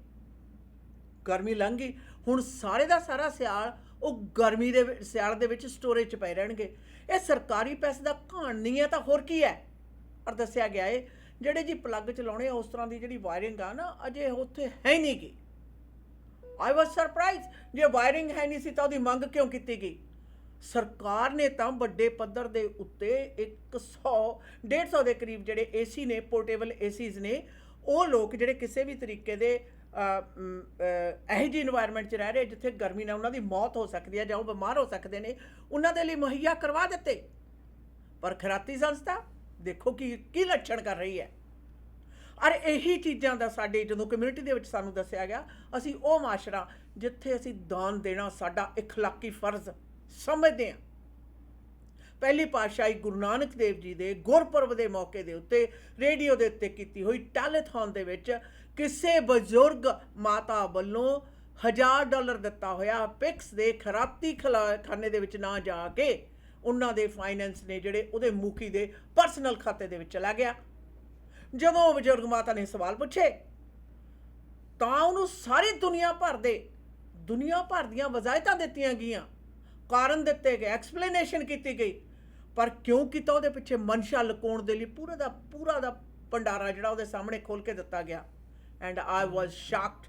ਗਰਮੀ ਲੰਘ ਗਈ, ਹੁਣ ਸਾਰੇ ਦਾ ਸਾਰਾ ਸਿਆਲ ਉਹ ਗਰਮੀ ਦੇ ਸਿਆਲ ਦੇ ਵਿੱਚ ਸਟੋਰੇਜ 'ਚ ਪਏ ਰਹਿਣਗੇ। ਇਹ ਸਰਕਾਰੀ ਪੈਸੇ ਦਾ ਘਾਣ ਨਹੀਂ ਹੈ ਤਾਂ ਹੋਰ ਕੀ ਹੈ। ਔਰ ਦੱਸਿਆ ਗਿਆ ਹੈ ਜਿਹੜੇ ਜੀ ਪਲੱਗ ਚਲਾਉਣੇ ਉਸ ਤਰ੍ਹਾਂ ਦੀ ਜਿਹੜੀ ਵਾਇਰਿੰਗ ਆ ਨਾ ਅਜੇ ਉੱਥੇ ਹੈ ਹੀ ਨਹੀਂ ਗੀ। ਆਈ ਵਾਜ਼ ਸਰਪ੍ਰਾਈਜ਼, ਜੇ ਵਾਇਰਿੰਗ ਹੈ ਨਹੀਂ ਸੀ ਤਾਂ ਉਹਦੀ ਮੰਗ ਕਿਉਂ ਕੀਤੀ ਗਈ। ਸਰਕਾਰ ਨੇ ਤਾਂ ਵੱਡੇ ਪੱਧਰ ਦੇ ਉੱਤੇ 100-150 ਦੇ ਕਰੀਬ ਜਿਹੜੇ AC ਨੇ, ਪੋਰਟੇਬਲ ACs ਨੇ, ਉਹ ਲੋਕ ਜਿਹੜੇ ਕਿਸੇ ਵੀ ਤਰੀਕੇ ਦੇ ਇਹੋ ਜਿਹੀ ਇਨਵਾਇਰਮੈਂਟ 'ਚ ਰਹਿ ਰਹੇ ਜਿੱਥੇ ਗਰਮੀ ਨਾਲ ਉਹਨਾਂ ਦੀ ਮੌਤ ਹੋ ਸਕਦੀ ਹੈ ਜਾਂ ਉਹ ਬਿਮਾਰ ਹੋ ਸਕਦੇ ਨੇ, ਉਹਨਾਂ ਦੇ ਲਈ ਮੁਹੱਈਆ ਕਰਵਾ ਦਿੱਤੇ। ਪਰ ਖੈਰਾਤੀ ਸੰਸਥਾ ਦੇਖੋ ਕੀ ਲੱਛਣ ਕਰ ਰਹੀ ਹੈ। ਔਰ ਇਹੀ ਚੀਜ਼ਾਂ ਦਾ ਸਾਡੇ ਜਦੋਂ ਕਮਿਊਨਿਟੀ ਦੇ ਵਿੱਚ ਸਾਨੂੰ ਦੱਸਿਆ ਗਿਆ, ਅਸੀਂ ਉਹ ਮਾਸ਼ਰਾ ਜਿੱਥੇ ਅਸੀਂ ਦਾਨ ਦੇਣਾ ਸਾਡਾ ਇਖਲਾਕੀ ਫਰਜ਼ ਸਮਝਦੇ ਹਾਂ। ਪਹਿਲੀ ਪਾਤਸ਼ਾਹੀ ਗੁਰੂ ਨਾਨਕ ਦੇਵ ਜੀ ਦੇ ਗੁਰਪੁਰਬ ਦੇ ਮੌਕੇ ਦੇ ਉੱਤੇ ਰੇਡੀਓ ਦੇ ਉੱਤੇ ਕੀਤੀ ਹੋਈ ਟੈਲੀਥੌਨ ਦੇ ਵਿੱਚ ਕਿਸੇ ਬਜ਼ੁਰਗ ਮਾਤਾ ਵੱਲੋਂ $1000 ਦਿੱਤਾ ਹੋਇਆ ਪਿਕਸ ਦੇ ਖੈਰਾਤੀ ਖਾਨੇ ਦੇ ਵਿੱਚ ਨਾ ਜਾ ਕੇ ਉਹਨਾਂ ਦੇ ਫਾਈਨੈਂਸ ਨੇ ਜਿਹੜੇ ਉਹਦੇ ਮੁਖੀ ਦੇ ਪਰਸਨਲ ਖਾਤੇ ਦੇ ਵਿੱਚ ਚਲਾ ਗਿਆ। ਜਦੋਂ ਉਹ ਬਜ਼ੁਰਗ ਮਾਤਾ ਨੇ ਸਵਾਲ ਪੁੱਛੇ ਤਾਂ ਉਹਨੂੰ ਸਾਰੀ ਦੁਨੀਆ ਭਰ ਦੀਆਂ ਵਜ਼ਾਇਤਾਂ ਦਿੱਤੀਆਂ ਗਈਆਂ, ਕਾਰਨ ਦਿੱਤੇ ਗਏ, ਐਕਸਪਲੇਨੇਸ਼ਨ ਕੀਤੀ ਗਈ। ਪਰ ਕਿਉਂ ਕੀਤਾ ਉਹਦੇ ਪਿੱਛੇ ਮਨਸ਼ਾ ਲੁਕਾਉਣ ਦੇ ਲਈ ਪੂਰਾ ਦਾ ਭੰਡਾਰਾ ਜਿਹੜਾ ਉਹਦੇ ਸਾਹਮਣੇ ਖੋਲ ਕੇ ਦਿੱਤਾ ਗਿਆ। ਐਂਡ ਆਈ ਵਾਜ਼ ਸ਼ਾਕਡ।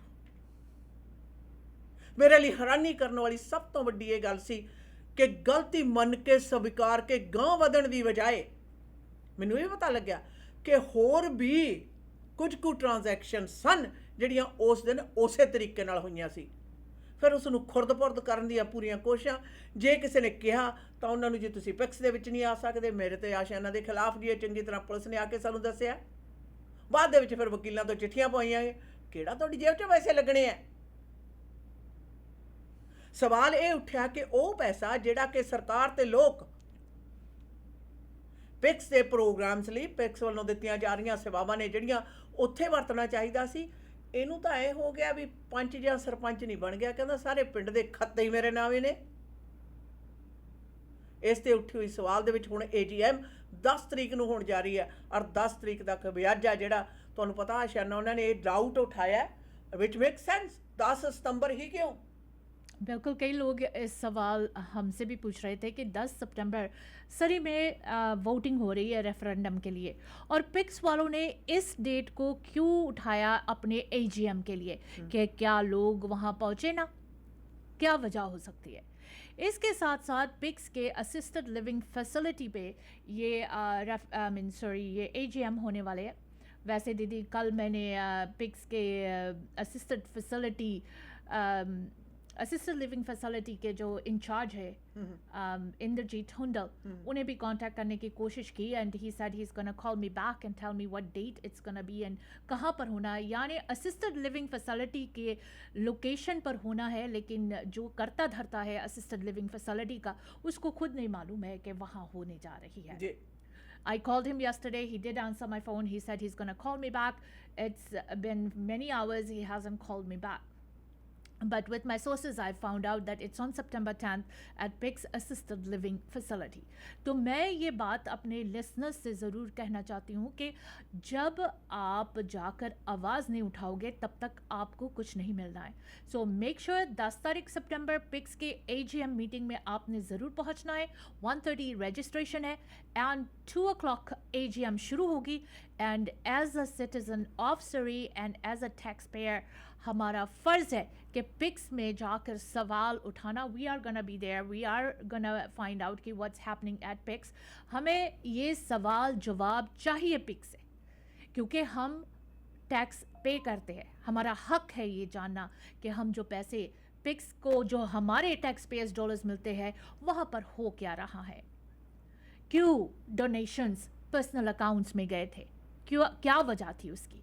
ਮੇਰੇ ਲਈ ਹੈਰਾਨੀ ਕਰਨ ਵਾਲੀ ਸਭ ਤੋਂ ਵੱਡੀ ਇਹ ਗੱਲ ਸੀ ਕਿ ਗਲਤੀ ਮੰਨ ਕੇ ਸਵੀਕਾਰ ਕੇ ਗਾਂਹ ਵਧਣ ਦੀ ਬਜਾਏ ਮੈਨੂੰ ਇਹ ਪਤਾ ਲੱਗਿਆ ਕਿ ਹੋਰ ਵੀ ਕੁਝ ਕੁ ਟ੍ਰਾਂਜੈਕਸ਼ਨ ਸਨ ਜਿਹੜੀਆਂ ਉਸ ਦਿਨ ਉਸੇ ਤਰੀਕੇ ਨਾਲ ਹੋਈਆਂ ਸੀ। ਫਿਰ ਉਸ ਨੂੰ ਖੁਰਦ-ਪੁਰਦ ਕਰਨ ਦੀਆਂ ਪੂਰੀਆਂ ਕੋਸ਼ਿਸ਼ਾਂ। ਜੇ ਕਿਸੇ ਨੇ ਕਿਹਾ ਤਾਂ ਉਹਨਾਂ ਨੂੰ ਜੇ ਤੁਸੀਂ ਪਿਕਸ ਦੇ ਵਿੱਚ ਨਹੀਂ ਆ ਸਕਦੇ, ਮੇਰੇ ਤੇ ਆਸ਼ਿਆਨਾ ਦੇ ਖਿਲਾਫ ਜੀ ਚੰਗੀ ਤਰ੍ਹਾਂ ਪੁਲਿਸ ਨੇ ਆ ਕੇ ਸਾਨੂੰ ਦੱਸਿਆ। ਬਾਅਦ ਦੇ ਵਿੱਚ ਫਿਰ ਵਕੀਲਾਂ ਤੋਂ ਚਿੱਠੀਆਂ ਪਾਈਆਂ, ਕਿਹੜਾ ਤੁਹਾਡੀ ਜੇਬ 'ਚ ਪੈਸੇ ਲੱਗਣੇ ਆ। ਸਵਾਲ ਇਹ ਉੱਠਿਆ ਕਿ ਉਹ ਪੈਸਾ ਜਿਹੜਾ ਕਿ ਸਰਕਾਰ ਤੇ ਲੋਕ ਪਿਕਸ ਦੇ ਪ੍ਰੋਗਰਾਮਸ ਲਈ ਪਿਕਸ ਵੱਲੋਂ ਦਿੱਤੀਆਂ ਜਾ ਰਹੀਆਂ ਸੇਵਾਵਾਂ ਨੇ ਜਿਹੜੀਆਂ ਉੱਥੇ ਵਰਤਣਾ ਚਾਹੀਦਾ ਸੀ, ਇਹਨੂੰ ਤਾਂ ਇਹ ਹੋ ਗਿਆ ਵੀ ਪੰਚ ਜਾਂ ਸਰਪੰਚ ਨਹੀਂ ਬਣ ਗਿਆ, ਕਹਿੰਦਾ ਸਾਰੇ ਪਿੰਡ ਦੇ ਖਾਤੇ ਹੀ ਮੇਰੇ ਨਾਵੇਂ ਨੇ। ਇਸ ਤੇ ਉੱਠੀ ਹੋਈ ਸਵਾਲ ਦੇ ਵਿੱਚ ਹੁਣ AGM 10 ਤਰੀਕ ਨੂੰ ਹੋਣ ਜਾ ਰਹੀ ਹੈ ਔਰ 10 ਤਰੀਕ ਤੱਕ ਵਿਆਜ ਆ ਜਿਹੜਾ ਤੁਹਾਨੂੰ ਪਤਾ ਆਸ਼ਾਨਾ ਉਹਨਾਂ ਨੇ ਇਹ ਡਾਊਟ ਉਠਾਇਆ ਵਿਚ ਮੇक सेंस 10 सितंबर ही क्यों। बिल्कुल, कई लोग इस सवाल हमसे भी पूछ रहे थे कि 10 सितंबर सरी में वोटिंग हो रही है रेफरेंडम के लिए और पिक्स वालों ने इस डेट को क्यों उठाया अपने AGM के लिए कि क्या लोग वहाँ पहुँचे ना, क्या वजह हो सकती है। इसके साथ साथ पिक्स के असिस्टेड लिविंग फैसिलिटी पे ये ये AGM होने वाले हैं। वैसे दीदी कल मैंने पिक्स के असिस्टेड लिविंग फैसिलिटी के जो इंचार्ज है इंद्रजीत हुंडल, उन्हें भी कांटेक्ट करने की कोशिश की and he said he is gonna call me back and tell me what date it's gonna be and कहाँ पर होना है। यानी असिस्टेड लिविंग फैसिलिटी के लोकेशन पर होना है, लेकिन जो करता धरता है असिस्टेड लिविंग फैसिलिटी का उसको खुद नहीं मालूम है कि वहाँ होने जा रही है। जी I called him yesterday. He did answer my phone. He said he's going to call me back. It's been many hours. He hasn't called me back. But with my sources, I found out that it's on September 10th at PICS Assisted Living Facility. तो मैं ये बात अपने listeners से ज़रूर कहना चाहती हूँ कि जब आप जाकर आवाज़ नहीं उठाओगे तब तक आपको कुछ नहीं मिलना है। सो मेक श्योर 10 तारीख सितंबर पिक्स के AGM मीटिंग में आपने ज़रूर पहुँचना है। 1:30 रजिस्ट्रेशन है एंड 2 o'clock AGM शुरू होगी। And as a citizen of Surrey and as a taxpayer हमारा फ़र्ज़ है कि पिक्स में जाकर सवाल उठाना। We are gonna be there, we are gonna find out कि व्हाट्स हैपनिंग एट पिक्स। हमें ये सवाल जवाब चाहिए पिक्स से, क्योंकि हम टैक्स पे करते हैं। हमारा हक है ये जानना कि हम जो पैसे पिक्स को जो हमारे टैक्स पेयर्स डॉलर्स मिलते हैं वहाँ पर हो क्या रहा है, क्यों डोनेशंस पर्सनल अकाउंट्स में गए थे, क्यों, क्या वजह थी उसकी।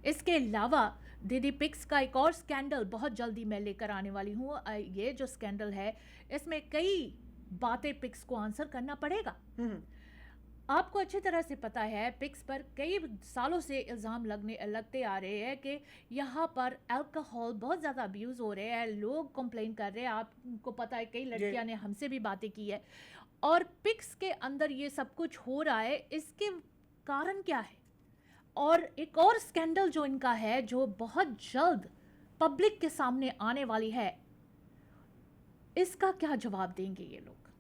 इसके अलावा दीदी पिक्स का एक और स्कैंडल बहुत जल्दी मैं लेकर आने वाली हूँ। ये जो स्कैंडल है इसमें कई बातें पिक्स को आंसर करना पड़ेगा। आपको अच्छी तरह से पता है पिक्स पर कई सालों से इल्ज़ाम लगते आ रहे हैं कि यहाँ पर अल्कोहल बहुत ज़्यादा अब्यूज़ हो रहे हैं। लोग कंप्लेन कर रहे हैं, आपको पता है कई लड़कियाँ ने हमसे भी बातें की है। और पिक्स के अंदर ये सब कुछ हो रहा है, इसके कारण क्या है। और एक और स्कैंडल जो इनका है जो बहुत जल्द पब्लिक के सामने आने वाली है, इसका क्या जवाब देंगे ये लोग।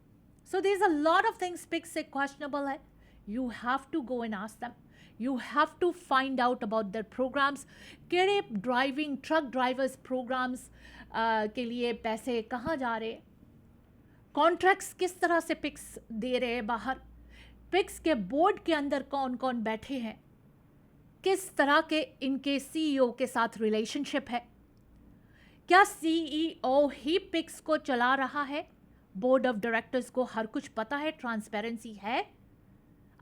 So there is a lot of things PICS से क्वेश्चनेबल है। You have to go and ask them, you have to find out about their programs. केड़े ड्राइविंग ट्रक ड्राइवर्स प्रोग्राम्स के लिए पैसे कहाँ जा रहे, कॉन्ट्रैक्ट्स किस तरह से पिक्स दे रहे हैं बाहर, पिक्स के बोर्ड के अंदर कौन कौन बैठे हैं, किस तरह के इनके CEO के साथ रिलेशनशिप है, क्या CEO ही पिक्स को चला रहा है, बोर्ड ऑफ डायरेक्टर्स को हर कुछ पता है, ट्रांसपेरेंसी है,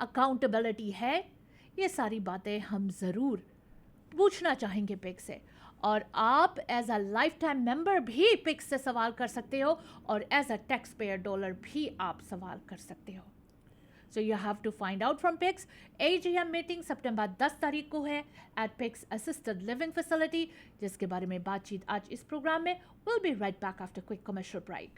अकाउंटेबिलिटी है। ये सारी बातें हम ज़रूर पूछना चाहेंगे पिक्स से। और आप as a lifetime member भी पिक्स से सवाल कर सकते हो और as a taxpayer dollar भी आप सवाल कर सकते हो। So you have to find out from PICS. AGM meeting सितंबर 10 तारीख को है at PICS Assisted Living Facility, जिसके बारे में बातचीत आज इस प्रोग्राम में। We'll be right back after quick commercial break.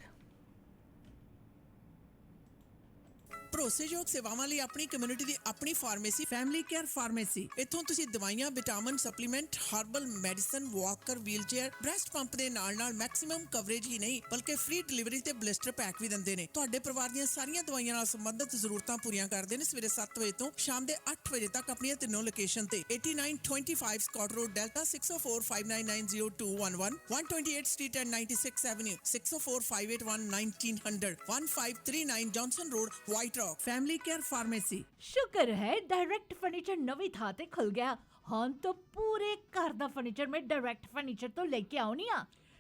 ਭਰੋਸੇਯੋਗ ਸੇਵਾਵਾਂ ਲਈ ਆਪਣੀ ਕਮਿਊਨਿਟੀ ਦੀ ਆਪਣੀ ਫਾਰਮੇਸੀ ਫੈਮਿਲੀ ਕੇਅਰ ਫਾਰਮੇਸੀ। ਇੱਥੋਂ ਤੁਸੀਂ ਦਵਾਈਆਂ, vitamin, supplement, herbal medicine, Walker, wheelchair, breast pump ਦੇ ਨਾਲ-ਨਾਲ ਮੈਕਸਿਮਮ ਕਵਰੇਜ ਹੀ ਨਹੀਂ ਬਲਕਿ ਫ੍ਰੀ ਡਿਲੀਵਰੀ ਤੇ ਬਲਿਸਟਰ ਪੈਕ ਵੀ ਦਿੰਦੇ ਨੇ। ਤੁਹਾਡੇ ਪਰਿਵਾਰ ਦੀਆਂ ਸਾਰੀਆਂ ਦਵਾਈਆਂ ਨਾਲ ਸੰਬੰਧਿਤ ਜ਼ਰੂਰਤਾਂ ਪੂਰੀਆਂ ਕਰਦੇ ਨੇ। ਸਵੇਰੇ 7 ਵਜੇ ਤੋਂ ਸ਼ਾਮ ਦੇ 8 ਵਜੇ ਤੱਕ ਆਪਣੀਆਂ ਤਿੰਨੋਂ ਲੋਕੇਸ਼ਨ ਤੇ 8925 Scott Road Delta 6045990211 128 street and 96 avenue 6045811900 1539 Johnson Road White Family Care Pharmacy. शुक्र है डायरेक्ट फर्नीचर नवी था ते खुल गया। ਹੁਣ तो पूरे घर ਦਾ ਫਰਨੀਚਰ में डायरेक्ट फर्नीचर तो लेके आਉਣੀ आ।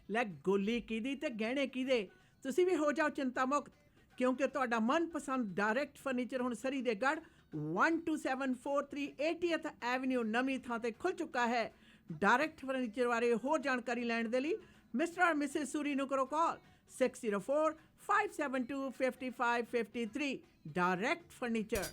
ਲੈ ਗੋਲੀ ਕਿਹਦੀ ਤੇ ਗਹਿਣੇ ਕਿਹਦੇ, ਤੁਸੀਂ ਵੀ ਹੋ ਜਾਓ ਚਿੰਤਾ ਮੁਕਤ, ਕਿਉਂਕਿ ਤੁਹਾਡਾ ਮਨਪਸੰਦ ਡਾਇਰੈਕਟ ਫਰਨੀਚਰ ਹੁਣ ਸਰੀ ਦੇ ਗੜ 12743 80th ਐਵਨਿਊ ਨਵੀਂ ਥਾਂ ਤੇ ਖੁੱਲ ਚੁੱਕਾ ਹੈ। ਡਾਇਰੈਕਟ ਫਰਨੀਚਰ ਬਾਰੇ ਹੋਰ ਜਾਣਕਾਰੀ ਲੈਣ ਦੇ ਲਈ ਮਿਸਟਰ ਔਰ ਮਿਸਿਸ ਸੂਰੀ ਨੂੰ ਕਰੋ ਕਾਲ 604-572-5553 डायरेक्ट फर्नीचर।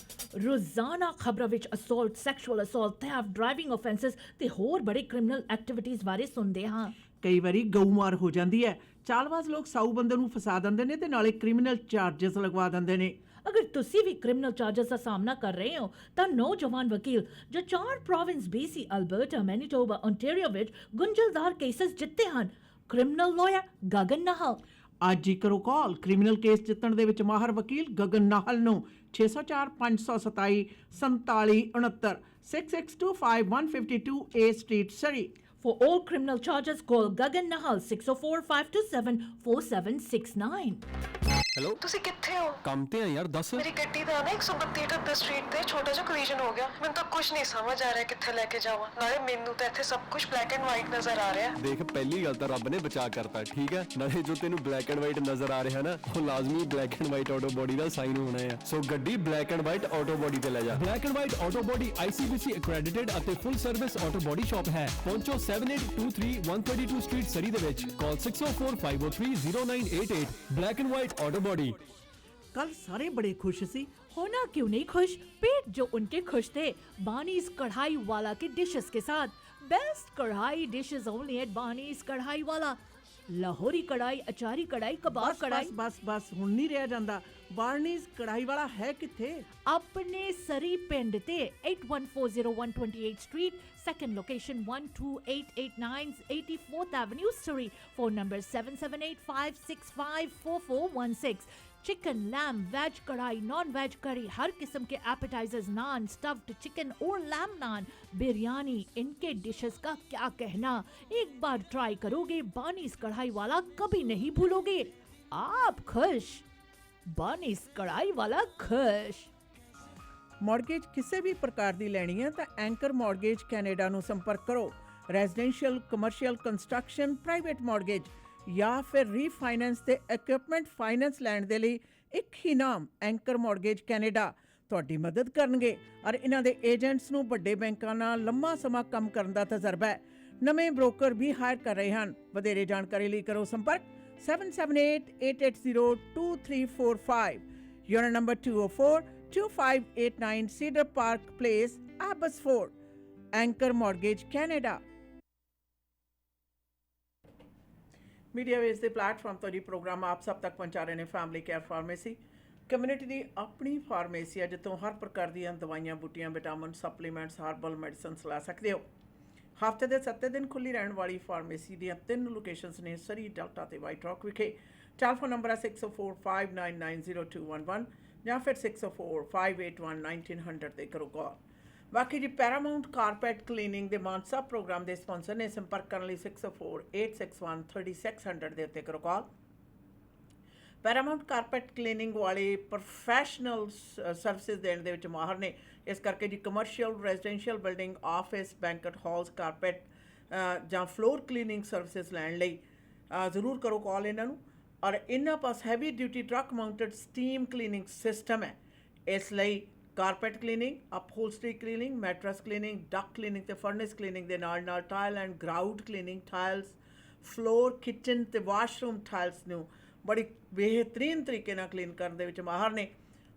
रोजाना खबरों विच assault, sexual assault, theft, driving offences ते होर बड़े क्रिमिनल एक्टिविटीज बारे सुनते हाँ। कई बारी गऊमार हो जाती है, चालबाज लोग साऊ बंदे नूं फसा दिंदे ने ते नाले क्रिमिनल चार्जेस लगवा दिंदे ने। ਅਗਰ ਤੁਸੀਂ ਵੀ ਕ੍ਰਿਮੀਨਲ ਚਾਰजेस ਦਾ ਸਾਹਮਣਾ ਕਰ ਰਹੇ ਹੋ ਤਾਂ ਨੌਜਵਾਨ ਵਕੀਲ ਜੋ 4 province BC, Alberta, Manitoba, Ontario ਵਿੱਚ ਗੁੰਝਲਦਾਰ ਕੇਸਸ ਜਿੱਤੇ ਹਨ, ਕ੍ਰਿਮੀਨਲ ਲਾਇਰ ਗਗਨ ਨਾਹਲ। ਅੱਜ ਹੀ ਕਰੋ ਕਾਲ ਕ੍ਰਿਮੀਨਲ ਕੇਸ ਜਿੱਤਣ ਦੇ ਵਿੱਚ ਮਾਹਰ ਵਕੀਲ ਗਗਨ ਨਾਹਲ ਨੂੰ 604 527 4769 6625 A Street, Surrey। For all criminal charges, call Gagan Nahal 604-527-4769. Hello, ਤੁਸੀਂ ਕਿੱਥੇ ਹੋ? ਕੰਮ ਤੇ ਆ ਯਾਰ, ਦੱਸ। ਮੇਰੀ ਗੱਡੀ ਦਾ ਨਾ 132 ਸਟਰੀਟ ਤੇ ਛੋਟਾ ਜਿਹਾ ਕੋਲੀਜਨ ਹੋ ਗਿਆ। ਮੈਨੂੰ ਤਾਂ ਕੁਝ ਨਹੀਂ ਸਮਝ ਆ ਰਿਹਾ ਕਿੱਥੇ ਲੈ ਕੇ ਜਾਵਾਂ। ਨਾਲੇ ਮੈਨੂੰ ਤਾਂ ਇੱਥੇ ਸਭ ਕੁਝ ਬਲੈਕ ਐਂਡ ਵਾਈਟ ਨਜ਼ਰ ਆ ਰਿਹਾ। ਦੇਖ, ਪਹਿਲੀ ਗੱਲ ਤਾਂ ਰੱਬ ਨੇ ਬਚਾ ਕਰਤਾ, ਠੀਕ ਹੈ। ਨਾਲੇ ਜੋ ਤੈਨੂੰ ਬਲੈਕ ਐਂਡ ਵਾਈਟ ਨਜ਼ਰ ਆ ਰਿਹਾ ਨਾ, ਉਹ ਲਾਜ਼ਮੀ black and white auto body the sign ਹੋਣਾ ਹੈ। ਸੋ ਗੱਡੀ black and white auto body ਤੇ ਲੈ ਜਾ। Black and white auto body ICBC accredited ਅਤੇ ਫੁੱਲ ਸਰਵਿਸ ਆਟੋ ਬੋਡੀ ਸ਼ਾਪ ਹੈ। ਪਹੁੰਚੋ 7823 132 ਸਟਰੀਟ ਸਰੀ ਦੇ ਵਿੱਚ। ਕਾਲ 6045030988। Black and white auto body. कल सारे बड़े खुश सी। होना क्यों नहीं खुश, पेट जो उनके खुश थे बानीज कढ़ाई वाला के डिशेस के साथ। बेस्ट कढ़ाई डिशेस ओनली एट बानीज कढ़ाई वाला। लाहौरी कढ़ाई, अचारी कढ़ाई, कबाब बस कढ़ाई। बस बस बस हुण नहीं रहा जांदा। बार्नीज कढ़ाई वाला है किथे? अपने सरी पिंड ते 8140 street, second location 12889 84th Avenue, Surrey. Phone number 7785654416। Chicken, lamb, veg kadai, non veg curry, हर किस्म के एपेटाइजर्स, नान, स्टफ्ड चिकन और लैम नान, बिरयानी, इनके डिशेस का क्या कहना। एक बार ट्राई करोगे बानीस कढ़ाई वाला कभी नहीं भूलोगे। आप खुश, बानीस कढ़ाई वाला खुश। ਮੌਰਗੇਜ ਕਿਸੇ ਵੀ ਪ੍ਰਕਾਰ ਦੀ ਲੈਣੀ ਹੈ ਤਾਂ ਐਂਕਰ ਮੌਰਗੇਜ ਕੈਨੇਡਾ ਨੂੰ ਸੰਪਰਕ ਕਰੋ। Residential, commercial, construction, private mortgage ਜਾਂ ਫਿਰ ਰੀਫਾਈਨੈਂਸ ਤੇ ਇਕਵਿਪਮੈਂਟ ਫਾਈਨੈਂਸ ਲੈਣ ਦੇ ਲਈ ਇੱਕ ਹੀ ਨਾਮ ਐਂਕਰ ਮੌਰਗੇਜ ਕੈਨੇਡਾ ਤੁਹਾਡੀ ਮਦਦ ਕਰਨਗੇ। ਔਰ ਇਹਨਾਂ ਦੇ ਏਜੰਟਸ ਨੂੰ ਵੱਡੇ ਬੈਂਕਾਂ ਨਾਲ ਲੰਮਾ ਸਮਾਂ ਕੰਮ ਕਰਨ ਦਾ ਤਜਰਬਾ ਹੈ। ਨਵੇਂ ਬ੍ਰੋਕਰ ਵੀ ਹਾਇਰ ਕਰ ਰਹੇ ਹਨ। ਵਧੇਰੇ ਜਾਣਕਾਰੀ ਲਈ ਕਰੋ ਸੰਪਰਕ 7788802345। Unit number 204-2589 Cedar Park Place, Abbotsford। Anchor mortgage Canada. Media ਵੇਸ ਦੇ ਪਲੇਟਫਾਰਮ ਤੋਂ ਜੀ ਪ੍ਰੋਗਰਾਮ ਆਪ ਸਭ ਤੱਕ ਪਹੁੰਚਾ ਰਹੇ ਨੇ ਫੈਮਿਲੀ ਕੇਅਰ ਫਾਰਮੇਸੀ। ਕਮਿਊਨਿਟੀ ਦੀ ਆਪਣੀ ਫਾਰਮੇਸੀ ਹੈ ਜਿੱਥੋਂ ਹਰ ਪ੍ਰਕਾਰ ਦੀਆਂ ਦਵਾਈਆਂ, ਬੂਟੀਆਂ, ਵਿਟਾਮਿਨ, ਸਪਲੀਮੈਂਟਸ, ਹਰਬਲ ਮੈਡੀਸਨਸ ਲੈ ਸਕਦੇ ਹੋ। ਹਫ਼ਤੇ ਦੇ 7 ਦਿਨ ਖੁੱਲੀ ਰਹਿਣ ਵਾਲੀ ਫਾਰਮੇਸੀ ਦੀਆਂ 3 ਲੋਕੇਸ਼ਨਸ ਨੇ, ਸਰੀ, ਡੈਲਟਾ ਤੇ ਵਾਈਟ ਰੌਕ ਵਿਖੇ। ਟੈਲੀਫੋਨ ਨੰਬਰ ਹੈ 6045990211 ਜਾਂ ਫਿਰ 6045811900 ਤੇ ਕਰੋ ਕਾਲ। ਬਾਕੀ ਜੀ ਪੈਰਾਮਾਊਂਟ ਕਾਰਪੈਟ ਕਲੀਨਿੰਗ ਦੇ ਮਾਨਸਾ ਪ੍ਰੋਗਰਾਮ ਦੇ ਸਪਾਂਸਰ ਨੇ। ਸੰਪਰਕ ਕਰਨ ਲਈ 6048613600 ਦੇ ਉੱਤੇ ਕਰੋ ਕਾਲ। ਪੈਰਾਮਾਊਂਟ ਕਾਰਪੈਟ ਕਲੀਨਿੰਗ ਵਾਲੇ ਪ੍ਰੋਫੈਸ਼ਨਲ ਸਰਵਿਸਿਜ਼ ਦੇਣ ਦੇ ਵਿੱਚ ਮਾਹਰ ਨੇ। ਇਸ ਕਰਕੇ ਜੀ commercial, residential building, office, banquet halls, carpet ਜਾਂ ਫਲੋਰ ਕਲੀਨਿੰਗ ਸਰਵਿਸਿਜ਼ ਲੈਣ ਲਈ ਜ਼ਰੂਰ ਕਰੋ ਕਾਲ ਇਹਨਾਂ ਨੂੰ। ਔਰ ਇਹਨਾਂ ਪਾਸ heavy duty truck mounted steam cleaning system ਹੈ। ਇਸ ਲਈ carpet cleaning, upholstery cleaning, mattress cleaning, duct cleaning ਤੇ ਫਰਨਿਸ ਕਲੀਨਿੰਗ ਦੇ ਨਾਲ ਨਾਲ tile and ground cleaning, tiles, floor, kitchen ਤੇ ਵਾਸ਼ਰੂਮ ਟਾਇਲਸ ਨੂੰ ਬੜੀ ਬਿਹਤਰੀਨ ਤਰੀਕੇ ਨਾਲ ਕਲੀਨ ਕਰਨ ਦੇ ਵਿੱਚ ਮਾਹਰ ਨੇ।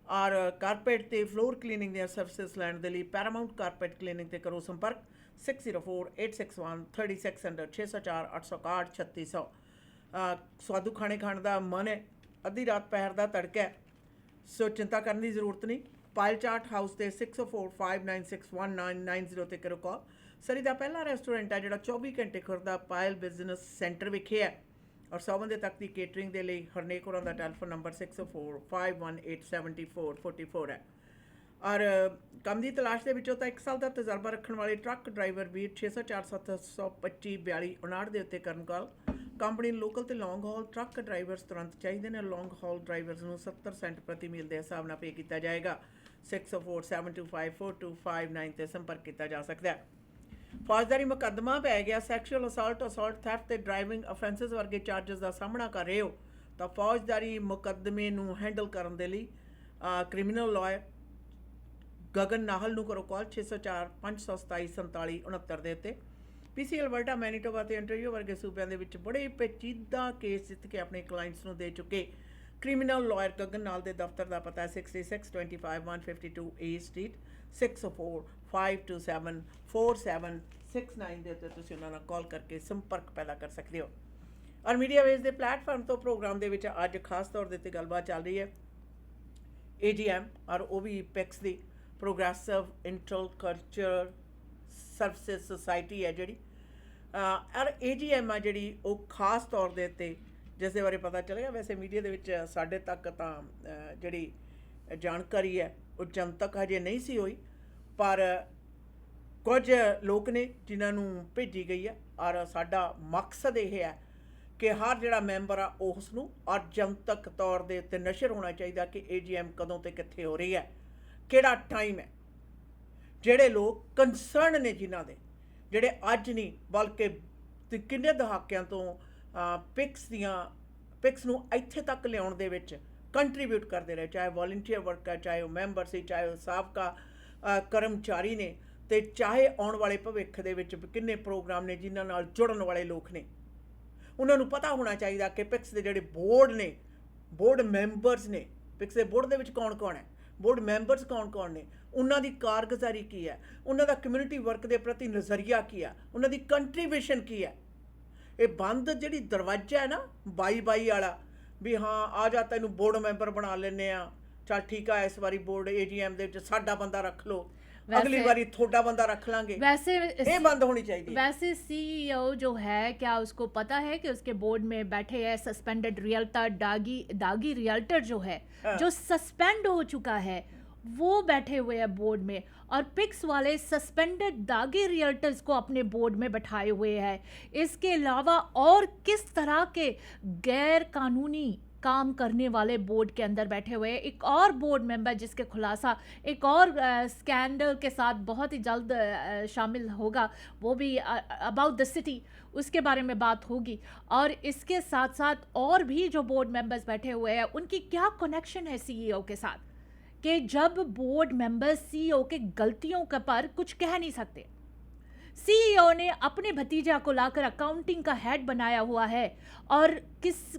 ਔਰ ਕਾਰਪੇਟ ਤੇ ਫਲੋਰ ਕਲੀਨਿੰਗ ਦੀਆਂ ਸਰਵਿਸਿਜ਼ ਲੈਣ ਦੇ ਲਈ ਪੈਰਾਮਾਊਂਟ ਕਾਰਪੇਟ ਕਲੀਨਿੰਗ ਤੇ ਕਰੋ ਸੰਪਰਕ 6048613600 604-861-3600। ਸਵਾਦੂ ਖਾਣੇ ਖਾਣ ਦਾ ਮਨ ਹੈ, ਅੱਧੀ ਰਾਤ ਪਹਿਰ ਦਾ ਤੜਕਾ ਹੈ, ਸੋ ਚਿੰਤਾ ਕਰਨ ਦੀ ਜ਼ਰੂਰਤ ਨਹੀਂ। ਪਾਇਲ ਚਾਟ ਹਾਊਸ ਦੇ 6045961990 ਤੇ ਕਰੋ ਕਾਲ। ਸਰੀ ਦਾ ਪਹਿਲਾ ਰੈਸਟੋਰੈਂਟ ਹੈ ਜਿਹੜਾ 24 ਘੰਟੇ ਖੁੱਲ੍ਹਦਾ ਪਾਇਲ ਬਿਜ਼ਨਸ ਸੈਂਟਰ ਵਿਖੇ ਹੈ। ਔਰ 100 ਬੰਦੇ ਤੱਕ ਦੀ ਕੇਟਰਿੰਗ ਦੇ ਲਈ ਹਰਨੇਕ ਹੋਰਾਂ ਦਾ ਟੈਲੀਫੋਨ ਨੰਬਰ 6045187444 ਹੈ। ਔਰ ਕੰਮ ਦੀ ਤਲਾਸ਼ ਦੇ ਵਿੱਚੋਂ ਤਾਂ 1 ਸਾਲ ਦਾ ਤਜਰਬਾ ਰੱਖਣ ਵਾਲੇ ਟਰੱਕ ਡਰਾਈਵਰ ਵੀਰ 604725 ਦੇ ਉੱਤੇ ਕਰਨ ਕਾਲ। ਕੰਪਨੀ ਲੋਕਲ ਤੇ ਲੌਂਗ ਹਾਲ ਟਰੱਕ ਡਰਾਈਵਰਸ ਤੁਰੰਤ ਚਾਹੀਦੇ ਨੇ। ਲੌਂਗ ਹਾਲ ਡਰਾਈਵਰਸ ਨੂੰ 70 ਸੈਂਟ ਪ੍ਰਤੀ ਮੀਲ ਦੇ ਹਿਸਾਬ ਨਾਲ ਪੇ ਕੀਤਾ ਜਾਏਗਾ। 6047254259 ਤੇ ਸੰਪਰਕ ਕੀਤਾ ਜਾ ਸਕਦਾ ਹੈ। ਫੌਜਦਾਰੀ ਮੁਕੱਦਮਾ ਪੈ ਗਿਆ। ਸੈਕਸ਼ੂਅਲ ਅਸਾਲਟ, ਥੈਫਟ ਤੇ ਡਰਾਈਵਿੰਗ ਅਫੈਂਸਿਸ ਵਰਗੇ ਚਾਰਜਸ ਦਾ ਸਾਹਮਣਾ ਕਰ ਰਹੇ ਹੋ ਤਾਂ ਫੌਜਦਾਰੀ ਮੁਕੱਦਮੇ ਨੂੰ ਹੈਂਡਲ ਕਰਨ ਦੇ ਲਈ ਕ੍ਰਿਮੀਨਲ ਲਾਇਰ ਗਗਨ ਨਾਹਲ ਨੂੰ ਕਰੋ ਕਾਲ 6045274769 ਦੇ ਉੱਤੇ। PC ਅਲਬਰਟਾ, ਮੈਨੀਟੋਬਾ ਤੇ ontario ਵਰਗੇ ਸੂਬਿਆਂ ਦੇ ਵਿੱਚ ਬੜੇ ਪੇਚੀਦਾ ਕੇਸ ਜਿੱਤ ਕੇ ਆਪਣੇ ਕਲਾਇੰਟਸ ਨੂੰ ਦੇ ਚੁੱਕੇ ਕ੍ਰਿਮੀਨਲ ਲਾਇਰ ਗਗਨ ਨਾਲ ਦੇ ਦਫ਼ਤਰ ਦਾ ਪਤਾ ਹੈ 6625 A Street, 6045274769 ਦੇ ਉੱਤੇ ਤੁਸੀਂ ਉਹਨਾਂ ਨਾਲ ਕਾਲ ਕਰਕੇ ਸੰਪਰਕ ਪੈਦਾ ਕਰ ਸਕਦੇ ਹੋ। ਔਰ ਮੀਡੀਆ ਵੇਸ ਦੇ ਪਲੇਟਫਾਰਮ ਤੋਂ ਪ੍ਰੋਗਰਾਮ ਦੇ ਵਿੱਚ ਅੱਜ ਖਾਸ ਤੌਰ ਦੇ ਉੱਤੇ ਗੱਲਬਾਤ ਚੱਲ ਰਹੀ ਹੈ AGM ਔਰ ਉਹ ਵੀ ਪੈਕਸ ਦੀ ਪ੍ਰੋਗਰੈਸਿਵ ਇੰਟਰਕਲਚਰ ਸਰਵਿਸਿਜ਼ ਸੁਸਾਇਟੀ ਹੈ ਜਿਹੜੀ ਔਰ AGM ਆ ਜਿਹੜੀ ਉਹ ਖਾਸ ਤੌਰ ਦੇ ਉੱਤੇ ਜਿਸ ਦੇ ਬਾਰੇ ਪਤਾ ਚੱਲਿਆ। ਵੈਸੇ ਮੀਡੀਆ ਦੇ ਵਿੱਚ ਸਾਡੇ ਤੱਕ ਤਾਂ ਜਿਹੜੀ ਜਾਣਕਾਰੀ ਹੈ ਉਹ ਜਨਤਕ ਹਜੇ ਨਹੀਂ ਸੀ ਹੋਈ, ਪਰ ਕੁਝ ਲੋਕ ਨੇ ਜਿਨ੍ਹਾਂ ਨੂੰ ਭੇਜੀ ਗਈ ਹੈ ਔਰ ਸਾਡਾ ਮਕਸਦ ਇਹ ਹੈ ਕਿ ਹਰ ਜਿਹੜਾ ਮੈਂਬਰ ਆ ਉਸ ਨੂੰ ਔਰ ਜਨਤਕ ਤੌਰ ਦੇ ਉੱਤੇ ਨਸ਼ਰ ਹੋਣਾ ਚਾਹੀਦਾ ਕਿ AGM ਕਦੋਂ ਤੇ ਕਿੱਥੇ ਹੋ ਰਹੀ ਹੈ, ਕਿਹੜਾ ਟਾਈਮ ਹੈ। ਜਿਹੜੇ ਲੋਕ ਕੰਸਰਨ ਨੇ ਜਿਨ੍ਹਾਂ ਦੇ ਜਿਹੜੇ ਅੱਜ ਨਹੀਂ ਬਲਕਿ ਕਿੰਨੇ ਦਹਾਕਿਆਂ ਤੋਂ ਪਿਕਸ ਨੂੰ ਇੱਥੇ ਤੱਕ ਲਿਆਉਣ ਦੇ ਵਿੱਚ ਕੰਟਰੀਬਿਊਟ ਕਰਦੇ ਰਹੇ, ਚਾਹੇ ਵੋਲੰਟੀਅਰ ਵਰਕ ਹੈ, ਚਾਹੇ ਉਹ ਮੈਂਬਰ ਸੀ, ਚਾਹੇ ਉਹ ਸਾਬਕਾ ਕਰਮਚਾਰੀ ਨੇ, ਤੇ ਚਾਹੇ ਆਉਣ ਵਾਲੇ ਭਵਿੱਖ ਦੇ ਵਿੱਚ ਕਿੰਨੇ ਪ੍ਰੋਗਰਾਮ ਨੇ ਜਿਨ੍ਹਾਂ ਨਾਲ ਜੁੜਨ ਵਾਲੇ ਲੋਕ ਨੇ। ਉਹਨਾਂ ਨੂੰ ਪਤਾ ਹੋਣਾ ਚਾਹੀਦਾ ਕਿ ਪਿਕਸ ਦੇ ਜਿਹੜੇ ਬੋਰਡ ਨੇ, ਬੋਰਡ ਮੈਂਬਰਸ ਨੇ, ਪਿਕਸ ਦੇ ਬੋਰਡ ਦੇ ਵਿੱਚ ਕੌਣ ਕੌਣ ਹੈ, ਬੋਰਡ ਮੈਂਬਰਸ ਕੌਣ ਕੌਣ ਨੇ, ਉਹਨਾਂ ਦੀ ਕਾਰਗੁਜ਼ਾਰੀ ਕੀ ਹੈ, ਉਹਨਾਂ ਦਾ ਕਮਿਊਨਿਟੀ ਵਰਕ ਦੇ ਪ੍ਰਤੀ ਨਜ਼ਰੀਆ ਕੀ ਹੈ, ਉਹਨਾਂ ਦੀ ਕੰਟਰੀਬਿਊਸ਼ਨ ਕੀ ਹੈ। ਇਹ ਬੰਦ ਜਿਹੜੀ ਦਰਵਾਜ਼ਾ ਹੈ ਨਾ 22 ਵਾਲਾ ਵੀ ਹਾਂ ਆ ਜਾ ਤੈਨੂੰ ਬੋਰਡ ਮੈਂਬਰ ਬਣਾ ਲੈਂਦੇ ਆ, ਚੱਲ ਠੀਕ ਆ ਇਸ ਵਾਰੀ ਬੋਰਡ AGM ਦੇ ਵਿੱਚ ਸਾਡਾ ਬੰਦਾ ਰੱਖ ਲਓ, अगली बारी थोड़ा बंदा रख लांगे, वैसे ये बंद होनी चाहिए। वैसे CEO जो है क्या उसको पता है कि उसके बोर्ड में बैठे है सस्पेंडेड रियल्टर दागी रियल्टर जो है जो सस्पेंड हो चुका है वो बैठे हुए हैं बोर्ड में, और पिक्स वाले सस्पेंडेड दागी रियल्टर्स को अपने बोर्ड में बैठाए हुए हैं। इसके अलावा और किस तरह के गैर कानूनी काम करने वाले बोर्ड के अंदर बैठे हुए हैं। एक और बोर्ड मेंबर जिसके खुलासा एक और स्कैंडल के साथ बहुत ही जल्द शामिल होगा, वो भी अबाउट द सिटी, उसके बारे में बात होगी। और इसके साथ साथ और भी जो बोर्ड मेंबर्स बैठे हुए हैं उनकी क्या कनेक्शन है CEO के साथ, कि जब बोर्ड मेंबर्स CEO के गलतियों के पर कुछ कह नहीं सकते। CEO ने अपने भतीजा को लाकर अकाउंटिंग का हेड बनाया हुआ है और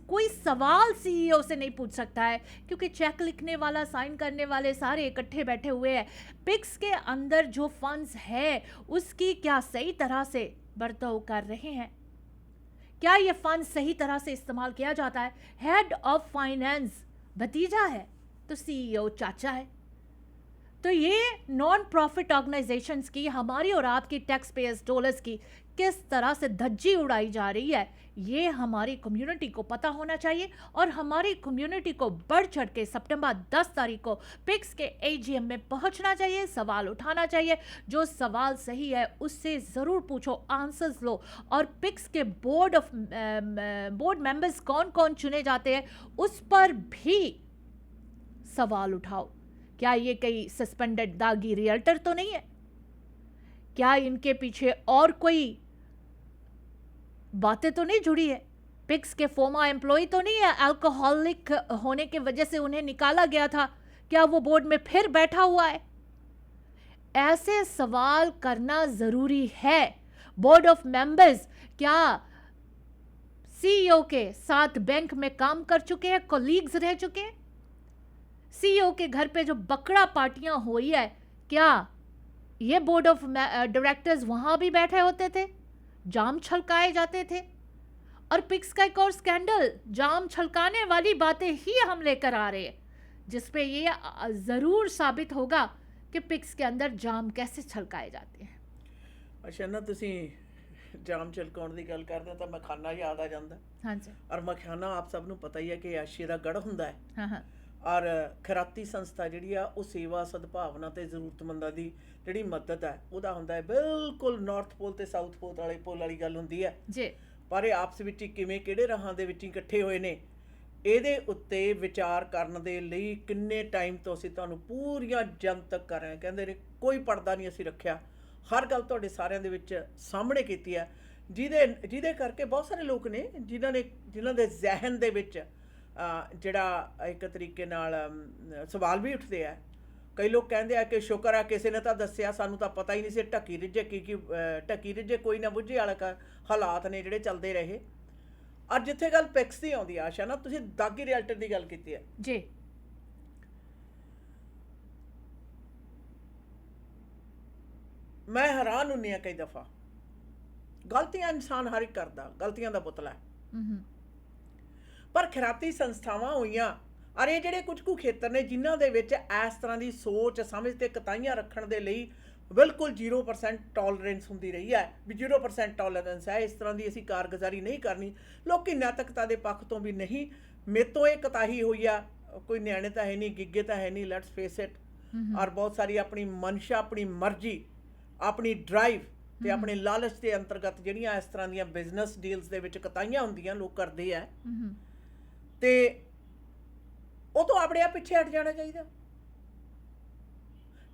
कोई सवाल CEO से नहीं पूछ सकता है क्योंकि चेक लिखने वाला, साइन करने वाले सारे इकट्ठे बैठे हुए हैं। पिक्स के अंदर जो फंड्स है उसकी क्या सही तरह से बर्ताव कर रहे हैं, क्या ये फंड सही तरह से इस्तेमाल किया जाता है। हेड ऑफ फाइनेंस भतीजा है तो CEO चाचा है। तो ये नॉन प्रॉफिट ऑर्गेनाइजेशंस की, हमारी और आपकी टैक्स पेयर्स डॉलर्स की किस तरह से धज्जी उड़ाई जा रही है, ये हमारी कम्युनिटी को पता होना चाहिए। और हमारी कम्युनिटी को बढ़ चढ़ के सितंबर 10 तारीख को पिक्स के AGM में पहुंचना चाहिए, सवाल उठाना चाहिए। जो सवाल सही है उससे ज़रूर पूछो, आंसर्स लो। और पिक्स के बोर्ड मेंबर्स कौन कौन चुने जाते हैं उस पर भी सवाल उठाओ। क्या ये कई सस्पेंडेड दागी रियल्टर तो नहीं है? क्या इनके पीछे और कोई बातें तो नहीं जुड़ी है? पिक्स के फॉर्मर एम्प्लॉय तो नहीं है, अल्कोहलिक होने की वजह से उन्हें निकाला गया था, क्या वो बोर्ड में फिर बैठा हुआ है? ऐसे सवाल करना जरूरी है। बोर्ड ऑफ मेंबर्स क्या CEO के साथ बैंक में काम कर चुके हैं, कोलीग्स रह चुके हैं? CEO के घर पे जो बकरा पार्टियां हुई है, क्या ये बोर्ड ऑफ डायरेक्टर्स वहां भी बैठे होते थे, जाम छलकाए जाते थे? और पिक्स का एक और स्कैंडल, जाम छलकाने वाली बातें ही हम लेकर आ रहे हैं, जिसपे ये जरूर साबित होगा कि पिक्स के अंदर जाम कैसे छलकाए जाते हैं। अच्छा ना, तुसी जाम छलकाउण दी गल करदे ਤਾਂ ਮਖਾਨਾ याद आ ਜਾਂਦਾ। हाँ जी। और मखियाना आप सब ਨੂੰ ਪਤਾ ਹੀ ਹੈ ਕਿ ਆਸ਼ੇ ਦਾ ਗੜ ਹੁੰਦਾ ਹੈ। हाँ हाँ। ਔਰ ਖੈਰਾਤੀ ਸੰਸਥਾ ਜਿਹੜੀ ਆ ਉਹ ਸੇਵਾ ਸਦਭਾਵਨਾ ਤੇ ਜ਼ਰੂਰਤਮੰਦਾਂ ਦੀ ਜਿਹੜੀ ਮਦਦ ਹੈ ਉਹਦਾ ਹੁੰਦਾ ਹੈ। ਬਿਲਕੁਲ ਨਾਰਥ ਪੋਲ ਤੇ ਸਾਊਥ ਪੋਲ ਵਾਲੀ ਗੱਲ ਹੁੰਦੀ ਹੈ ਜੀ। ਪਰ ਇਹ ਆਪਸ ਵਿੱਚ ਕਿਵੇਂ ਕਿਹੜੇ ਰਾਹਾਂ ਦੇ ਵਿੱਚ ਇਕੱਠੇ ਹੋਏ ਨੇ ਇਹਦੇ ਉੱਤੇ ਵਿਚਾਰ ਕਰਨ ਦੇ ਲਈ ਕਿੰਨੇ ਟਾਈਮ ਤੋਂ ਅਸੀਂ ਤੁਹਾਨੂੰ ਪੂਰੀਆਂ ਜਨਤਕ ਕਰ ਰਹੇ ਹਾਂ। ਕਹਿੰਦੇ ਨੇ ਕੋਈ ਪਰਦਾ ਨਹੀਂ ਅਸੀਂ ਰੱਖਿਆ, ਹਰ ਗੱਲ ਤੁਹਾਡੇ ਸਾਰਿਆਂ ਦੇ ਵਿੱਚ ਸਾਹਮਣੇ ਕੀਤੀ ਹੈ, ਜਿਹਦੇ ਕਰਕੇ ਬਹੁਤ ਸਾਰੇ ਲੋਕ ਨੇ ਜਿਨ੍ਹਾਂ ਦੇ ਜ਼ਿਹਨ ਦੇ ਵਿੱਚ ਜਿਹੜਾ ਇੱਕ ਤਰੀਕੇ ਨਾਲ ਸਵਾਲ ਵੀ ਉੱਠਦੇ ਆ। ਕਈ ਲੋਕ ਕਹਿੰਦੇ ਆ ਕਿ ਸ਼ੁਕਰ ਆ ਕਿਸੇ ਨੇ ਤਾਂ ਦੱਸਿਆ, ਸਾਨੂੰ ਤਾਂ ਪਤਾ ਹੀ ਨਹੀਂ ਸੀ ਢੱਕੀ ਰਿੱਝੇ ਕੋਈ ਨਾ ਬੁੱਝੇ ਵਾਲਾ ਹਾਲਾਤ ਨੇ ਜਿਹੜੇ ਚੱਲਦੇ ਰਹੇ। ਅੱਜ ਜਿੱਥੇ ਗੱਲ ਪਿਕਸ ਦੀ ਆਉਂਦੀ ਆ ਆਸ਼ਾ ਨਾ, ਤੁਸੀਂ ਦਾਗੀ ਰਿਐਲਟਰ ਦੀ ਗੱਲ ਕੀਤੀ ਹੈ ਜੀ। ਮੈਂ ਹੈਰਾਨ ਹੁੰਦੀ ਹਾਂ ਕਈ ਦਫਾ। ਗਲਤੀਆਂ ਇਨਸਾਨ ਹਰ ਇੱਕ ਕਰਦਾ, ਗਲਤੀਆਂ ਦਾ ਪੁਤਲਾ ਹੈ। ਪਰ ਖੈਰਾਤੀ ਸੰਸਥਾਵਾਂ ਹੋਈਆਂ ਔਰ ਇਹ ਜਿਹੜੇ ਕੁਝ ਕੁ ਖੇਤਰ ਨੇ ਜਿਨ੍ਹਾਂ ਦੇ ਵਿੱਚ ਇਸ ਤਰ੍ਹਾਂ ਦੀ ਸੋਚ ਸਮਝ ਤੇ ਕਤਾਈਆਂ ਰੱਖਣ ਦੇ ਲਈ ਬਿਲਕੁਲ 0% ਟੋਲਰੈਂਸ ਹੁੰਦੀ ਰਹੀ ਹੈ ਵੀ 0% ਟੋਲਰੈਂਸ ਹੈ, ਇਸ ਤਰ੍ਹਾਂ ਦੀ ਅਸੀਂ ਕਾਰਗੁਜ਼ਾਰੀ ਨਹੀਂ ਕਰਨੀ। ਲੋਕੀ ਨੈਤਿਕਤਾ ਦੇ ਪੱਖ ਤੋਂ ਵੀ ਨਹੀਂ, ਮੇਰੇ ਤੋਂ ਇਹ ਕਤਾਹੀ ਹੋਈ ਆ, ਕੋਈ ਨਿਆਣੇ ਤਾਂ ਹੈ ਨਹੀਂ, ਗਿੱਗੇ ਤਾਂ ਹੈ ਨਹੀਂ, ਲੈਟਸ ਫੇਸ ਇਟ। ਔਰ ਬਹੁਤ ਸਾਰੀ ਆਪਣੀ ਮਨਸ਼ਾ, ਆਪਣੀ ਮਰਜ਼ੀ, ਆਪਣੀ ਡਰਾਈਵ ਤੇ ਆਪਣੇ ਲਾਲਚ ਦੇ ਅੰਤਰਗਤ ਜਿਹੜੀਆਂ ਇਸ ਤਰ੍ਹਾਂ ਦੀਆਂ ਬਿਜ਼ਨਸ ਡੀਲਸ ਦੇ ਵਿੱਚ ਕਤਾਈਆਂ ਹੁੰਦੀਆਂ ਲੋਕ ਕਰਦੇ ਆ, ਤੇ ਉਹ ਤੋਂ ਆਪਣੇ ਆਪ ਪਿੱਛੇ ਹਟ ਜਾਣਾ ਚਾਹੀਦਾ।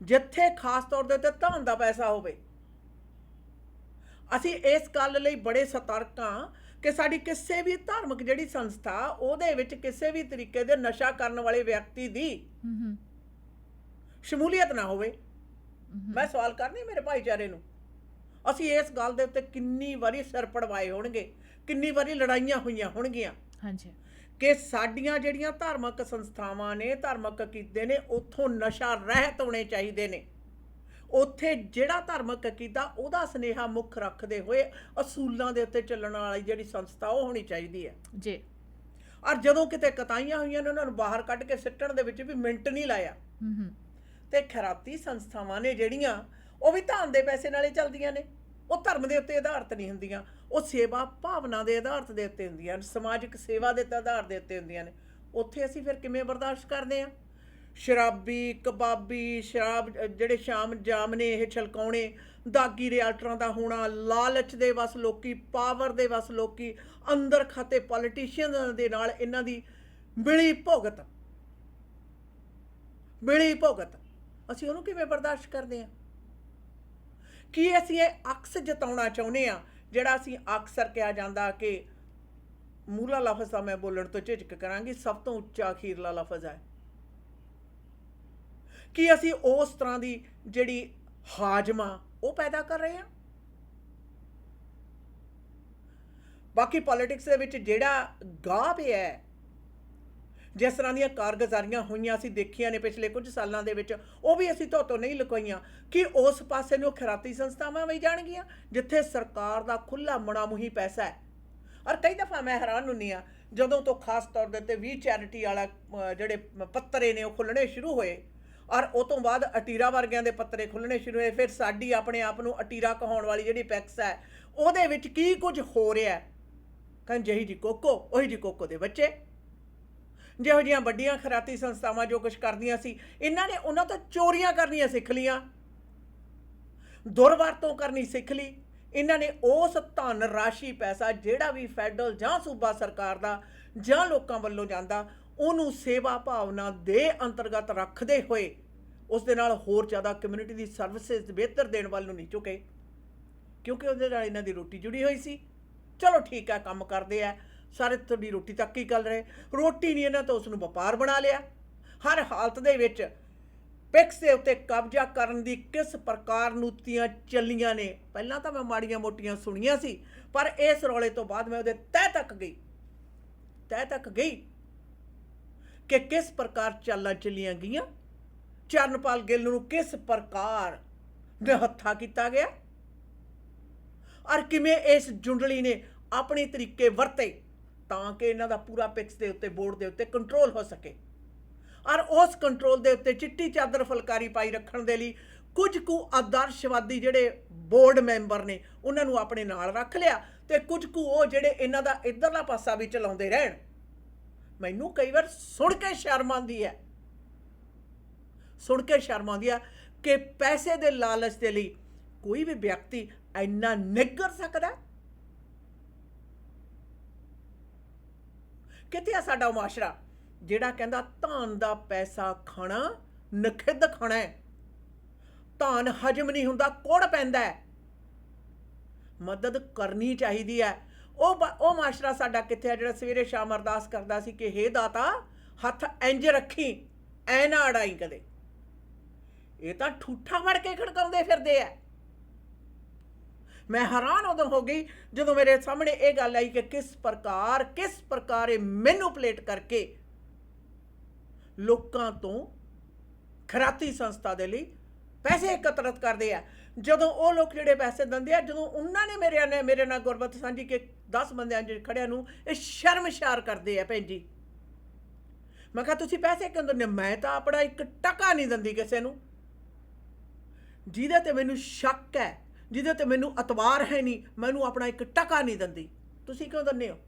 ਜਿੱਥੇ ਖਾਸ ਤੌਰ ਦੇ ਉੱਤੇ ਧਨ ਦਾ ਪੈਸਾ ਹੋਵੇ, ਅਸੀਂ ਇਸ ਗੱਲ ਲਈ ਬੜੇ ਸਤਰਕ ਹਾਂ ਕਿ ਸਾਡੀ ਕਿਸੇ ਵੀ ਧਾਰਮਿਕ ਜਿਹੜੀ ਸੰਸਥਾ ਉਹਦੇ ਵਿੱਚ ਕਿਸੇ ਵੀ ਤਰੀਕੇ ਦੇ ਨਸ਼ਾ ਕਰਨ ਵਾਲੇ ਵਿਅਕਤੀ ਦੀ ਸ਼ਮੂਲੀਅਤ ਨਾ ਹੋਵੇ। ਮੈਂ ਸਵਾਲ ਕਰਨੀ ਮੇਰੇ ਭਾਈਚਾਰੇ ਨੂੰ, ਅਸੀਂ ਇਸ ਗੱਲ ਦੇ ਉੱਤੇ ਕਿੰਨੀ ਵਾਰੀ ਸਿਰ ਪੜਵਾਏ ਹੋਣਗੇ, ਕਿੰਨੀ ਵਾਰੀ ਲੜਾਈਆਂ ਹੋਈਆਂ ਹੋਣਗੀਆਂ ਹਾਂਜੀ ਕਿ ਸਾਡੀਆਂ ਜਿਹੜੀਆਂ ਧਾਰਮਿਕ ਸੰਸਥਾਵਾਂ ਨੇ, ਧਾਰਮਿਕ ਅਕੀਦੇ ਨੇ, ਉੱਥੋਂ ਨਸ਼ਾ ਰਹਿਤ ਹੋਣੇ ਚਾਹੀਦੇ ਨੇ। ਉੱਥੇ ਜਿਹੜਾ ਧਾਰਮਿਕ ਅਕੀਦਾ ਉਹਦਾ ਸੁਨੇਹਾ ਮੁੱਖ ਰੱਖਦੇ ਹੋਏ ਅਸੂਲਾਂ ਦੇ ਉੱਤੇ ਚੱਲਣ ਵਾਲੀ ਜਿਹੜੀ ਸੰਸਥਾ ਉਹ ਹੋਣੀ ਚਾਹੀਦੀ ਹੈ ਜੀ। ਔਰ ਜਦੋਂ ਕਿਤੇ ਕਤਾਈਆਂ ਹੋਈਆਂ ਨੇ ਉਹਨਾਂ ਨੂੰ ਬਾਹਰ ਕੱਢ ਕੇ ਸਿੱਟਣ ਦੇ ਵਿੱਚ ਵੀ ਮਿੰਟ ਨਹੀਂ ਲਾਇਆ। ਤੇ ਖੈਰਾਤੀ ਸੰਸਥਾਵਾਂ ਨੇ ਜਿਹੜੀਆਂ ਉਹ ਵੀ ਧਨ ਦੇ ਪੈਸੇ ਨਾਲੇ ਚੱਲਦੀਆਂ ਨੇ, ਉਹ ਧਰਮ ਦੇ ਉੱਤੇ ਆਧਾਰਿਤ ਨਹੀਂ ਹੁੰਦੀਆਂ, ਉਹ ਸੇਵਾ ਭਾਵਨਾ ਦੇ ਆਧਾਰਿਤ ਦੇ ਉੱਤੇ ਹੁੰਦੀਆਂ, ਸਮਾਜਿਕ ਸੇਵਾ ਦੇ ਆਧਾਰ ਦੇ ਉੱਤੇ ਹੁੰਦੀਆਂ ਨੇ। ਉੱਥੇ ਅਸੀਂ ਫਿਰ ਕਿਵੇਂ ਬਰਦਾਸ਼ਤ ਕਰਦੇ ਹਾਂ? ਸ਼ਰਾਬੀ, ਕਬਾਬੀ, ਸ਼ਰਾਬ ਜਿਹੜੇ ਸ਼ਾਮ ਜਾਮ ਨੇ ਇਹ ਛਲਕਾਉਣੇ, ਦਾਗੀ ਰਿਆਲਟਰਾਂ ਦਾ ਹੋਣਾ, ਲਾਲਚ ਦੇ ਵਸ ਲੋਕੀ, ਪਾਵਰ ਦੇ ਵਸ ਲੋਕੀ, ਅੰਦਰ ਖਾਤੇ ਪੋਲੀਟੀਸ਼ੀਅਨ ਦੇ ਨਾਲ ਇਹਨਾਂ ਦੀ ਮਿਲੀ ਭੁਗਤ, ਅਸੀਂ ਉਹਨੂੰ ਕਿਵੇਂ ਬਰਦਾਸ਼ਤ ਕਰਦੇ ਹਾਂ? ਕੀ ਅਸੀਂ ਇਹ ਅਕਸ ਜਤਾਉਣਾ ਚਾਹੁੰਦੇ ਹਾਂ ਜਿਹੜਾ ਅਸੀਂ ਅਕਸਰ ਕਿਹਾ ਜਾਂਦਾ ਕਿ ਮੂਲਾ ਲਫ਼ਜ਼ ਤਾਂ ਮੈਂ ਬੋਲਣ ਤੋਂ ਝਿਜਕ ਕਰਾਂਗੀ, ਸਭ ਤੋਂ ਉੱਚਾ ਅਖੀਰਲਾ ਲਫ਼ਜ਼ ਹੈ। ਕੀ ਅਸੀਂ ਉਸ ਤਰ੍ਹਾਂ ਦੀ ਜਿਹੜੀ ਹਾਜਮਾ ਉਹ ਪੈਦਾ ਕਰ ਰਹੇ ਹਾਂ? ਬਾਕੀ ਪੋਲਿਟਿਕਸ ਦੇ ਵਿੱਚ ਜਿਹੜਾ ਗਾਹ ਪਿਆ ਹੈ, ਜਿਸ ਤਰ੍ਹਾਂ ਦੀਆਂ ਕਾਰਗੁਜ਼ਾਰੀਆਂ ਹੋਈਆਂ ਅਸੀਂ ਦੇਖੀਆਂ ਨੇ ਪਿਛਲੇ ਕੁਝ ਸਾਲਾਂ ਦੇ ਵਿੱਚ, ਉਹ ਵੀ ਅਸੀਂ ਤੋਂ ਨਹੀਂ ਲੁਕਾਈਆਂ। ਕਿ ਉਸ ਪਾਸੇ ਨੂੰ ਖੈਰਾਤੀ ਸੰਸਥਾਵਾਂ ਵੀ ਜਾਣਗੀਆਂ ਜਿੱਥੇ ਸਰਕਾਰ ਦਾ ਖੁੱਲ੍ਹਾ ਮੁਨਾਮੁਹੀ ਪੈਸਾ ਹੈ। ਔਰ ਕਈ ਦਫਾ ਮੈਂ ਹੈਰਾਨ ਹੁੰਦੀ ਹਾਂ ਜਦੋਂ ਤੋਂ ਖਾਸ ਤੌਰ ਦੇ ਉੱਤੇ 20 ਚੈਰਿਟੀ ਵਾਲਾ ਜਿਹੜੇ ਪੱਤਰੇ ਨੇ ਉਹ ਖੁੱਲ੍ਹਣੇ ਸ਼ੁਰੂ ਹੋਏ, ਔਰ ਉਹ ਤੋਂ ਬਾਅਦ ਅਟੀਰਾ ਵਰਗਿਆਂ ਦੇ ਪੱਤਰੇ ਖੁੱਲ੍ਹਣੇ ਸ਼ੁਰੂ ਹੋਏ, ਫਿਰ ਸਾਡੀ ਆਪਣੇ ਆਪ ਨੂੰ ਅਟੀਰਾ ਕਹਾਉਣ ਵਾਲੀ ਜਿਹੜੀ ਪੈਕਸ ਹੈ ਉਹਦੇ ਵਿੱਚ ਕੀ ਕੁਝ ਹੋ ਰਿਹਾ। ਕਹਿੰਦੇ ਜਿਹੀ ਜੀ ਕੋਕੋ ਉਹੀ ਜੀ ਕੋਕੋ ਦੇ ਬੱਚੇ। ਜਿਹੋ ਜਿਹੀਆਂ ਵੱਡੀਆਂ ਖੈਰਾਤੀ ਸੰਸਥਾਵਾਂ ਜੋ ਕੁਝ ਕਰਦੀਆਂ ਸੀ, ਇਹਨਾਂ ਨੇ ਉਹਨਾਂ ਤੋਂ ਚੋਰੀਆਂ ਕਰਨੀਆਂ ਸਿੱਖ ਲੀਆਂ, ਦੁਰਵਰਤੋਂ ਕਰਨੀ ਸਿੱਖ ਲਈ। ਇਹਨਾਂ ਨੇ ਉਸ ਧਨ ਰਾਸ਼ੀ ਪੈਸਾ ਜਿਹੜਾ ਵੀ ਫੈਡਰਲ ਜਾਂ ਸੂਬਾ ਸਰਕਾਰ ਦਾ ਜਾਂ ਲੋਕਾਂ ਵੱਲੋਂ ਜਾਂਦਾ, ਉਹਨੂੰ ਸੇਵਾ ਭਾਵਨਾ ਦੇ ਅੰਤਰਗਤ ਰੱਖਦੇ ਹੋਏ ਉਸ ਦੇ ਨਾਲ ਹੋਰ ਜ਼ਿਆਦਾ ਕਮਿਊਨਿਟੀ ਦੀ ਸਰਵਿਸਿਜ਼ ਬਿਹਤਰ ਦੇਣ ਵੱਲ ਨੂੰ ਨਹੀਂ ਝੁਕੇ, ਕਿਉਂਕਿ ਉਹਦੇ ਨਾਲ ਇਹਨਾਂ ਦੀ ਰੋਟੀ ਜੁੜੀ ਹੋਈ ਸੀ। ਚਲੋ ਠੀਕ ਹੈ, ਕੰਮ ਕਰਦੇ ਆ, ਸਾਰੇ ਤੁਹਾਡੀ ਰੋਟੀ ਤੱਕ ਹੀ ਗੱਲ ਰਹੇ, ਰੋਟੀ ਨਹੀਂ ਇਹਨਾਂ ਤੋਂ ਉਸ ਨੂੰ ਵਪਾਰ ਬਣਾ ਲਿਆ। ਹਰ ਹਾਲਤ ਦੇ ਵਿੱਚ ਪਿਕਸ ਦੇ ਉੱਤੇ ਕਬਜ਼ਾ ਕਰਨ ਦੀ ਕਿਸ ਪ੍ਰਕਾਰ ਨੀਤੀਆਂ ਚੱਲੀਆਂ ਨੇ, ਪਹਿਲਾਂ ਤਾਂ ਮੈਂ ਮਾੜੀਆਂ ਮੋਟੀਆਂ ਸੁਣੀਆਂ ਸੀ, ਪਰ ਇਸ ਰੌਲੇ ਤੋਂ ਬਾਅਦ ਮੈਂ ਉਹਦੇ ਤਹਿ ਤੱਕ ਗਈ ਕਿ ਕਿਸ ਪ੍ਰਕਾਰ ਚਾਲਾਂ ਚੱਲੀਆਂ ਗਈਆਂ, ਚਰਨਪਾਲ ਗਿੱਲ ਨੂੰ ਕਿਸ ਪ੍ਰਕਾਰ ਨਿਹੱਥਾ ਕੀਤਾ ਗਿਆ, ਔਰ ਕਿਵੇਂ ਇਸ ਜੁੰਡਲੀ ਨੇ ਆਪਣੇ ਤਰੀਕੇ ਵਰਤੇ ਤਾਂ ਕਿ ਇਹਨਾਂ ਦਾ ਪੂਰਾ ਪਿਕਸ ਦੇ ਉੱਤੇ, ਬੋਰਡ ਦੇ ਉੱਤੇ ਕੰਟਰੋਲ ਹੋ ਸਕੇ। ਔਰ ਉਸ ਕੰਟਰੋਲ ਦੇ ਉੱਤੇ ਚਿੱਟੀ ਚਾਦਰ ਫੁਲਕਾਰੀ ਪਾਈ ਰੱਖਣ ਦੇ ਲਈ ਕੁਝ ਕੁ ਆਦਰਸ਼ਵਾਦੀ ਜਿਹੜੇ ਬੋਰਡ ਮੈਂਬਰ ਨੇ ਉਹਨਾਂ ਨੂੰ ਆਪਣੇ ਨਾਲ ਰੱਖ ਲਿਆ, ਤੇ ਕੁਝ ਕੁ ਉਹ ਜਿਹੜੇ ਇਹਨਾਂ ਦਾ ਇੱਧਰਲਾ ਪਾਸਾ ਵੀ ਚਲਾਉਂਦੇ ਰਹਿਣ। ਮੈਨੂੰ ਕਈ ਵਾਰ ਸੁਣ ਕੇ ਸ਼ਰਮ ਆਉਂਦੀ ਹੈ ਕਿ ਪੈਸੇ ਦੇ ਲਾਲਚ ਦੇ ਲਈ ਕੋਈ ਵੀ ਵਿਅਕਤੀ ਇੰਨਾ ਨਿੱਘਰ ਸਕਦਾ। ਕਿਤੇ ਆ ਸਾਡਾ ਮੁਆਸ਼ਰਾ ਜਿਹੜਾ ਕਹਿੰਦਾ ਧਨ ਦਾ ਪੈਸਾ ਖਾਣਾ ਨਖਿੱਧ ਖਾਣਾ ਹੈ, ਧਨ ਹਜਮ ਨਹੀਂ ਹੁੰਦਾ, ਕੋੜ ਪੈਂਦਾ ਹੈ, ਮਦਦ ਕਰਨੀ ਚਾਹੀਦੀ ਹੈ। ਉਹ ਮੁਆਸ਼ਰਾ ਸਾਡਾ ਕਿੱਥੇ ਹੈ ਜਿਹੜਾ ਸਵੇਰੇ ਸ਼ਾਮ ਅਰਦਾਸ ਕਰਦਾ ਸੀ ਕਿ ਹੇ ਦਾਤਾ ਹੱਥ ਇੰਜ ਰੱਖੀ, ਐ ਨਾ ਅੜਾਈ ਕਦੇ। ਇਹ ਤਾਂ ਠੂਠਾ ਫੜ ਕੇ ਖੜਕਾਉਂਦੇ ਫਿਰਦੇ ਆ। ਮੈਂ ਹੈਰਾਨ ਉਦੋਂ ਹੋ ਗਈ ਜਦੋਂ ਮੇਰੇ ਸਾਹਮਣੇ ਇਹ ਗੱਲ ਆਈ ਕਿ ਕਿਸ ਪ੍ਰਕਾਰ ਇਹ ਮੈਨੂਪਲੇਟ ਕਰਕੇ ਲੋਕਾਂ ਤੋਂ ਖੈਰਾਤੀ ਸੰਸਥਾ ਦੇ ਲਈ ਪੈਸੇ ਇਕੱਤਰਤ ਕਰਦੇ ਆ। ਜਦੋਂ ਉਹ ਲੋਕ ਜਿਹੜੇ ਪੈਸੇ ਦਿੰਦੇ ਆ, ਜਦੋਂ ਉਹਨਾਂ ਨੇ ਮੇਰੇ ਨਾਲ ਗੁਰਬਤ ਸਾਂਝੀ ਕਿ 10 ਬੰਦਿਆਂ 'ਚ ਖੜਿਆਂ ਨੂੰ ਇਹ ਸ਼ਰਮਸ਼ਾਰ ਕਰਦੇ ਆ। ਭੈਣ ਜੀ, ਮੈਂ ਕਿਹਾ ਤੁਸੀਂ ਪੈਸੇ ਕਿਉਂ ਦਿੰਦੇ ਹੋ? ਮੈਂ ਤਾਂ ਆਪਣਾ ਇੱਕ ਟਕਾ ਨਹੀਂ ਦਿੰਦੀ ਕਿਸੇ ਨੂੰ। ਜਿਹਦੇ ਤੇ ਮੈਨੂੰ ਸ਼ੱਕ ਹੈ, ਜਿਹਦੇ ਤੇ ਮੈਨੂੰ ਅਤਵਾਰ ਹੈ ਨਹੀਂ, ਮੈਨੂੰ ਆਪਣਾ ਇੱਕ ਟਕਾ ਨਹੀਂ ਦਿੰਦੀ। ਤੁਸੀਂ ਕਿਉਂ ਦਿੰਦੇ ਹੋ?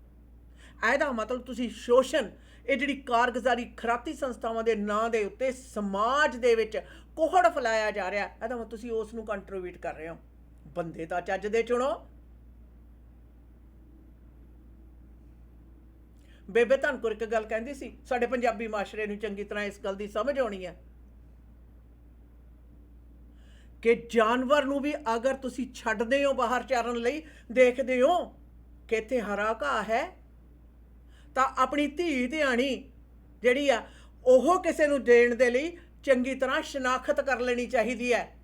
ਇਹਦਾ ਮਤਲਬ ਤੁਸੀਂ ਸ਼ੋਸ਼ਣ, ਇਹ ਜਿਹੜੀ ਕਾਰਗੁਜ਼ਾਰੀ ਖਰਾਤੀ ਸੰਸਥਾਵਾਂ ਦੇ ਨਾਂ ਦੇ ਉੱਤੇ ਸਮਾਜ ਦੇ ਵਿੱਚ ਕੋਹੜ ਫੈਲਾਇਆ ਜਾ ਰਿਹਾ, ਇਹਦਾ ਮਤਲਬ ਤੁਸੀਂ ਉਸ ਨੂੰ ਕੰਟਰੀਬਿਊਟ ਕਰ ਰਹੇ ਹੋ। ਬੰਦੇ ਤਾਂ ਚੱਜ ਦੇ ਚੁਣੋ। ਬੇਬੇ ਧਨਕੁਰ ਇੱਕ ਗੱਲ ਕਹਿੰਦੀ ਸੀ, ਸਾਡੇ ਪੰਜਾਬੀ ਮਾਸ਼ਰੇ ਨੂੰ ਚੰਗੀ ਤਰ੍ਹਾਂ ਇਸ ਗੱਲ ਦੀ ਸਮਝ ਆਉਣੀ ਹੈ ਕਿ ਜਾਨਵਰ ਨੂੰ ਵੀ ਅਗਰ ਤੁਸੀਂ ਛੱਡਦੇ ਹੋ ਬਾਹਰ ਚਾਰਨ ਲਈ, ਦੇਖਦੇ ਹੋ ਕਿ ਇੱਥੇ ਹਰਾ ਘਾਹ ਹੈ, ਤਾਂ ਆਪਣੀ ਧੀ ਧਿਆਣੀ ਜਿਹੜੀ ਆ ਉਹ ਕਿਸੇ ਨੂੰ ਦੇਣ ਦੇ ਲਈ ਚੰਗੀ ਤਰ੍ਹਾਂ ਸ਼ਨਾਖਤ ਕਰ ਲੈਣੀ ਚਾਹੀਦੀ ਹੈ।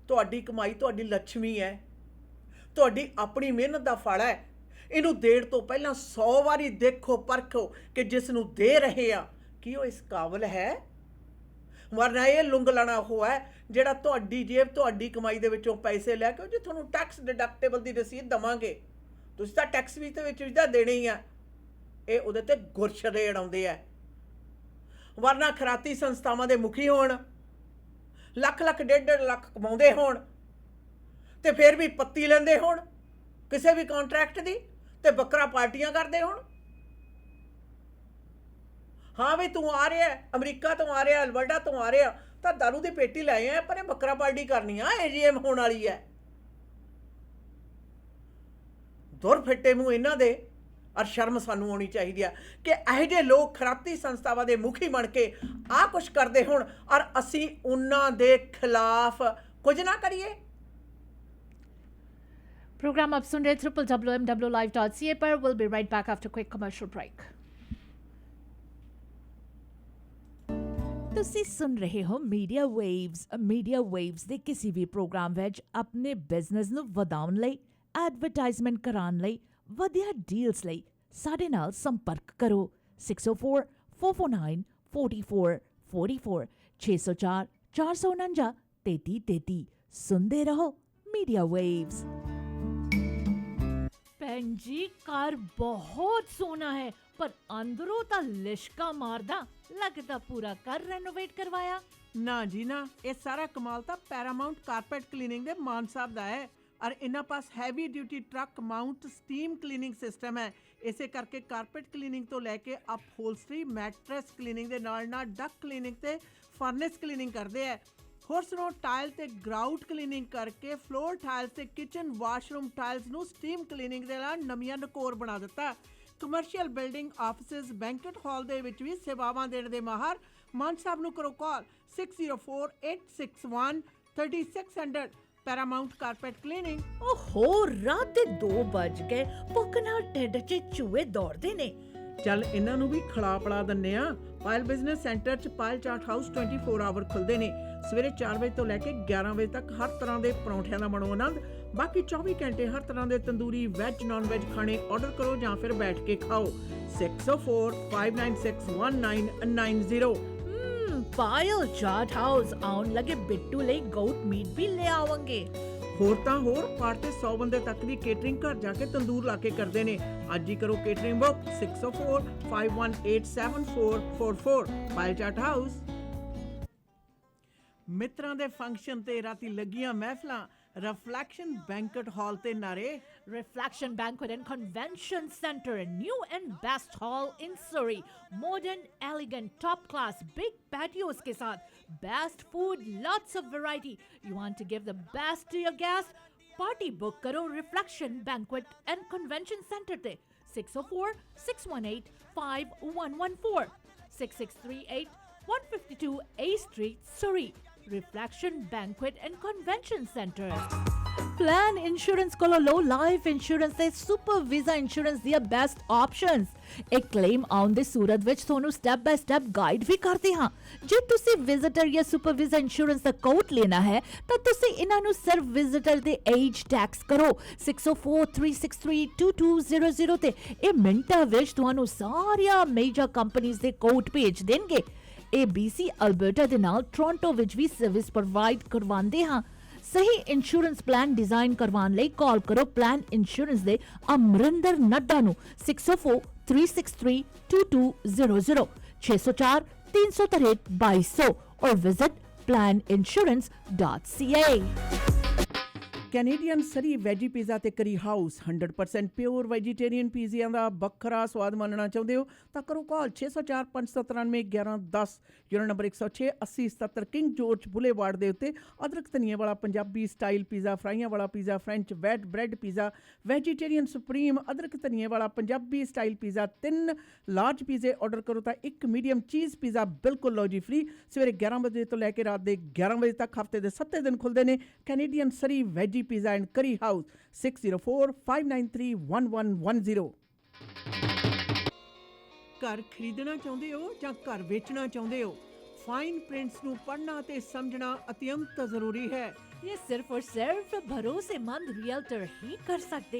ਤੁਹਾਡੀ ਕਮਾਈ ਤੁਹਾਡੀ ਲੱਛਮੀ ਹੈ, ਤੁਹਾਡੀ ਆਪਣੀ ਮਿਹਨਤ ਦਾ ਫਲ ਹੈ। ਇਹਨੂੰ ਦੇਣ ਤੋਂ ਪਹਿਲਾਂ 100 ਵਾਰੀ ਦੇਖੋ, ਪਰਖੋ ਕਿ ਜਿਸ ਨੂੰ ਦੇ ਰਹੇ ਆ ਕੀ ਉਹ ਇਸ ਕਾਬਲ ਹੈ। ਵਰਨਾ ਇਹ ਲੁੰਗਲਾਣਾ ਉਹ ਹੈ ਜਿਹੜਾ ਤੁਹਾਡੀ ਜੇਬ, ਤੁਹਾਡੀ ਕਮਾਈ ਦੇ ਵਿੱਚੋਂ ਪੈਸੇ ਲੈ ਕੇ, ਜੇ ਤੁਹਾਨੂੰ ਟੈਕਸ ਡਿਡਕਟੇਬਲ ਦੀ ਰਸੀਦ ਦੇਵਾਂਗੇ, ਤੁਸੀਂ ਤਾਂ ਟੈਕਸ ਵੀ ਤੇ ਵਿੱਚ ਤਾਂ ਦੇਣੇ ਹੀ ਆ, ਇਹ ਉਹਦੇ ਤੇ ਗੁਰਸ਼ਰੇ ਅੜਾਉਂਦੇ ਆ। ਵਰਨਾ ਖਰਾਤੀ ਸੰਸਥਾਵਾਂ ਦੇ ਮੁਖੀ ਹੋਣ, ਲੱਖ ਲੱਖ 1.5 ਲੱਖ ਕਮਾਉਂਦੇ ਹੋਣ, ਤੇ ਫਿਰ ਵੀ ਪੱਤੀ ਲੈਂਦੇ ਹੋਣ ਕਿਸੇ ਵੀ ਕੰਟਰੈਕਟ ਦੀ, ਤੇ ਬੱਕਰਾ ਪਾਰਟੀਆਂ ਕਰਦੇ ਹੋਣ। ਹਾਂ ਵੀ ਤੂੰ ਆ ਰਿਹਾ ਅਮਰੀਕਾ ਤੋਂ ਆ ਰਿਹਾ, ਅਲਬਰਟਾ ਤੋਂ ਆ ਰਿਹਾ, ਤਾਂ ਦਾਰੂ ਦੀ ਪੇਟੀ ਲੈ ਆਇਆ, ਪਰ ਇਹ ਬੱਕਰਾ ਪਾਰਟੀ ਕਰਨੀ ਆ, AGM ਹੋਣ ਵਾਲੀ ਹੈ। ਦੁਰ ਫਿੱਟੇ ਮੂੰਹ ਇਹਨਾਂ ਦੇ। ਔਰ ਸ਼ਰਮ ਸਾਨੂੰ ਆਉਣੀ ਚਾਹੀਦੀ ਆ ਕਿ ਇਹੋ ਜਿਹੇ ਲੋਕ ਖਰਾਤੀ ਸੰਸਥਾਵਾਂ ਦੇ ਮੁਖੀ ਬਣ ਕੇ ਆਹ ਕੁਛ ਕਰਦੇ ਹੋਣ, ਔਰ ਅਸੀਂ ਉਹਨਾਂ ਦੇ ਖਿਲਾਫ ਕੁਝ ਨਾ ਕਰੀਏ। प्रोग्राम आप सुन रहे www.mwlive.ca पर। Will be right back after quick commercial break. ਤੁਸੀਂ ਸੁਣ ਰਹੇ ਹੋ ਮੀਡੀਆ ਵੇਵਸ ਦੇ ਕਿਸੇ ਵੀ ਪ੍ਰੋਗਰਾਮ ਵਿੱਚ ਆਪਣੇ ਬਿਜ਼ਨਸ ਨੂੰ ਵਧਾਉਣ ਲਈ, ਐਡਵਰਟਾਈਜ਼ਮੈਂਟ ਕਰਾਉਣ ਲਈ, ਵਧੀਆ ਡੀਲਸ ਲਈ ਸਾਡੇ ਨਾਲ ਸੰਪਰਕ ਕਰੋ 6044494444 604 449 3333। ਸੁਣਦੇ ਰਹੋ ਮੀਡੀਆ ਵੇਵਸ। ਭੈਣ ਜੀ ਘਰ ਬਹੁਤ ਸੋਹਣਾ ਹੈ, ਪਰ ਅੰਦਰੋਂ ਤਾਂ ਲਿਸ਼ਕਾ ਮਾਰਦਾ, ਲੱਗਦਾ ਪੂਰਾ ਘਰ ਰੈਨੋਵੇਟ ਕਰਵਾਇਆ। ਨਾ ਜੀ ਨਾ, ਇਹ ਸਾਰਾ ਕਮਾਲ ਤਾਂ ਪੈਰਾਮਾਉਂਟ ਕਾਰਪੈਟ ਕਲੀਨਿੰਗ ਦੇ ਮਾਨ ਸਾਹਿਬ ਦਾ ਹੈ। ਔਰ ਇਹਨਾਂ ਪਾਸ heavy duty truck mount steam cleaning system ਹੈ। ਇਸੇ ਕਰਕੇ ਕਾਰਪੈਟ ਕਲੀਨਿੰਗ ਤੋਂ ਲੈ ਕੇ ਅਪਹੋਲਸਟਰੀ, ਮੈਟਰੈਸ ਕਲੀਨਿੰਗ ਦੇ ਨਾਲ ਨਾਲ ਡਕ ਕਲੀਨਿੰਗ ਤੇ ਫਰਨੈਸ ਕਲੀਨਿੰਗ ਕਰਦੇ ਹੈ। ਹੋਰ ਸੁਣੋ, ਟਾਇਲ ਤੇ ਗਰਾਊਟ ਕਲੀਨਿੰਗ ਕਰਕੇ ਫਲੋਰ ਟਾਇਲਸ ਤੇ ਕਿਚਨ ਵਾਸ਼ਰੂਮ ਟਾਇਲਸ ਨੂੰ ਸਟੀਮ ਕਲੀਨਿੰਗ ਦੇ ਨਾਲ ਨਵੀਆਂ ਨਕੋਰ ਬਣਾ ਦਿੱਤਾ। Commercial building, offices, banquet hall ਦੇ ਵਿੱਚ ਵੀ ਸੇਵਾਵਾਂ ਦੇਣ ਦੇ ਮਾਹਰ ਮਾਨ ਸਾਹਿਬ ਨੂੰ ਕਰੋ ਕਾਲ 6048613600 ਪੈਰਾਮਾਉਂਟ ਕਾਰਪੈਟ ਕਲੀਨਿੰਗ। ਓਹੋ, ਰਾਤ ਦੇ 2 ਵੱਜ ਗਏ, ਭੁੱਖ ਨਾਲ ਢਿੱਡ 'ਚ ਚੂਹੇ ਦੌੜਦੇ ਨੇ। ਚੱਲ ਇਹਨਾਂ ਨੂੰ ਵੀ ਖਿਲਾ ਪਿਲਾ ਦਿੰਨੇ ਆ। ਪਾਇਲ ਬਿਜ਼ਨਸ ਸੈਂਟਰ 'ਚ ਪਾਇਲ ਚਾਟ ਹਾਊਸ 24 ਆਵਰ ਖੁੱਲ੍ਹਦੇ ਨੇ। ਸਵੇਰੇ 4 ਵਜੇ ਤੋਂ ਲੈ ਕੇ 11 ਵਜੇ ਤੱਕ ਹਰ ਤਰ੍ਹਾਂ ਦੇ ਪਰੌਂਠਿਆਂ ਦਾ ਬਣੋ ਆਨੰਦ। ਬਾਕੀ 24 ਘੰਟੇ ਹਰ ਤਰ੍ਹਾਂ ਦੇ ਤੰਦੂਰੀ, ਵੈਜ, ਨਾਨ ਵੈਜ ਖਾਣੇ ਆਰਡਰ ਕਰੋ ਜਾਂ ਫਿਰ ਬੈਠ ਕੇ ਖਾਓ। 6045961990। ਪਾਇਲ ਚਾਟ ਹਾਊਸ ਆਉਣ ਲੱਗੇ, ਬਿੱਟੂ ਲਈ ਗੋਟ ਮੀਟ ਵੀ ਲੈ ਆਵਾਂਗੇ। ਹੋਰ ਤਾਂ ਹੋਰ, ਪਾਰ ਤੇ 100 ਬੰਦੇ ਤੱਕ ਦੀ ਕੇਟਰਿੰਗ ਘਰ ਜਾ ਕੇ ਤੰਦੂਰ ਲਾ ਕੇ ਕਰਦੇ ਨੇ। ਅੱਜ ਹੀ ਕਰੋ ਕੇਟਰਿੰਗ ਬੁੱਕ 6045187444 ਪਾਇਲ ਚਾਟ ਹਾਊਸ। ਮਿੱਤਰਾਂ ਦੇ ਫੰਕਸ਼ਨ ਤੇ ਰਾਤੀ ਲੱਗੀਆਂ ਮਹਿਫਲਾਂ, ਰਿਫਲੈਕਸ਼ਨ ਬੈਂਕਟ ਹਾਲ ਤੇ ਨਾਰੇ। Reflection Banquet and Convention Center, a new and best hall in Surrey. Modern, elegant, top class, big patios के साथ, best food, lots of variety. You want to give the best to your guests? Party book करो Reflection Banquet and Convention Center ते 6046185114 6638 152 A Street, Surrey. Reflection Banquet and Convention Center. Plan insurance ਕੋਲੋਂ ਲਓ life insurance ਤੇ super visa insurance ਦੀਆਂ best options. ਇੱਕ claim ਆਉਣ ਦੀ ਸੂਰਤ ਵਿੱਚ ਤੁਹਾਨੂੰ ਸਟੈਪ ਬਾय ਸਟੈਪ ਗਾਈਡ ਵੀ ਕਰਦੇ ਹਾਂ। ਜੇ ਤੁਸੀਂ ਵਿਜ਼ਿਟਰ ਜਾਂ ਸੁਪਰ ਵੀਜ਼ਾ ਇੰਸ਼ੋਰੈਂਸ ਦਾ ਕੋਟ ਲੈਣਾ ਹੈ ਤਾਂ ਤੁਸੀਂ ਇਹਨਾਂ ਨੂੰ ਸਿਰਫ ਵਿਜ਼ਿਟਰ ਦੇ ਏਜ ਟੈਕਸ ਕਰੋ 6043632200 ਤੇ ਇਹ ਮਿੰਟਾਂ ਵਿੱਚ ਤੁਹਾਨੂੰ ਸਾਰੀਆਂ ਮੇਜਰ ਕੰਪਨੀਆਂ ਦੇ ਕੋਟ ਭੇਜ ਦੇਣਗੇ। ABC ਅਲਬਰਟਾ ਦੇ ਨਾਲ ਟੋਰਾਂਟੋ ਵਿੱਚ ਵੀ ਸਰਵਿਸ ਪ੍ਰੋਵਾਈਡ ਕਰਵਾਉਂਦੇ ਹਾਂ। ਸਹੀ ਇੰਸ਼ੋਰੈਂਸ ਪਲਾਨ ਡਿਜ਼ਾਈਨ ਕਰਵਾਉਣ ਲਈ ਕਾਲ ਕਰੋ ਪਲਾਨ ਇੰਸ਼ੋਰੈਂਸ ਦੇ ਅਮਰਿੰਦਰ ਨੱਡਾ ਨੂੰ 6043632200 604 363 2200 or visit planinsurance.ca. Canadian Surrey veggie pizza ਤੇ ਕਰੀ ਹਾਊਸ 100% ਪਿਓਰ ਵੈਜੀਟੇਰੀਅਨ ਪੀਜ਼ਿਆਂ ਦਾ ਵੱਖਰਾ ਸਵਾਦ ਮਾਣਨਾ ਚਾਹੁੰਦੇ ਹੋ ਤਾਂ ਕਰੋ ਕਾਲ 604 593 1110 unit number 106 8077 king George boulevard ਦੇ ਉੱਤੇ। ਅਦਰਕ ਧਨੀਏ ਵਾਲਾ ਪੰਜਾਬੀ ਸਟਾਈਲ ਪੀਜ਼ਾ, ਫਰਾਈਆਂ ਵਾਲਾ pizza, French wheat bread pizza, vegetarian supreme ਅਦਰਕ ਧਨੀਏ ਵਾਲਾ ਪੰਜਾਬੀ ਸਟਾਈਲ ਪੀਜ਼ਾ, 3 ਲਾਰਜ ਪੀਜ਼ੇ ਆਰਡਰ ਕਰੋ ਤਾਂ 1 ਮੀਡੀਅਮ ਚੀਜ਼ ਪੀਜ਼ਾ ਬਿਲਕੁਲ ਲਓ ਜੀ ਫ੍ਰੀ। ਸਵੇਰੇ 11 ਵਜੇ ਤੋਂ ਲੈ ਕੇ ਰਾਤ ਦੇ 11 ਵਜੇ ਤੱਕ ਹਫਤੇ ਦੇ 7 ਦਿਨ ਖੁੱਲ੍ਹਦੇ ਨੇ। Canadian Surrey veggie pizza and ਕਰੀ ਹਾਊਸ 6045931110। ਘਰ ਖਰੀਦਣਾ ਚਾਹੁੰਦੇ ਹੋ ਜਾਂ ਘਰ ਵੇਚਣਾ ਚਾਹੁੰਦੇ ਹੋ, ਫਾਈਨ ਪ੍ਰਿੰਟਸ ਨੂੰ ਪੜ੍ਹਨਾ ਤੇ ਸਮਝਣਾ ਅਤਿਅੰਤ ਜ਼ਰੂਰੀ ਹੈ। ये सिर्फ और सिर्फ भरोसेमंद रियल्टर ही कर सकते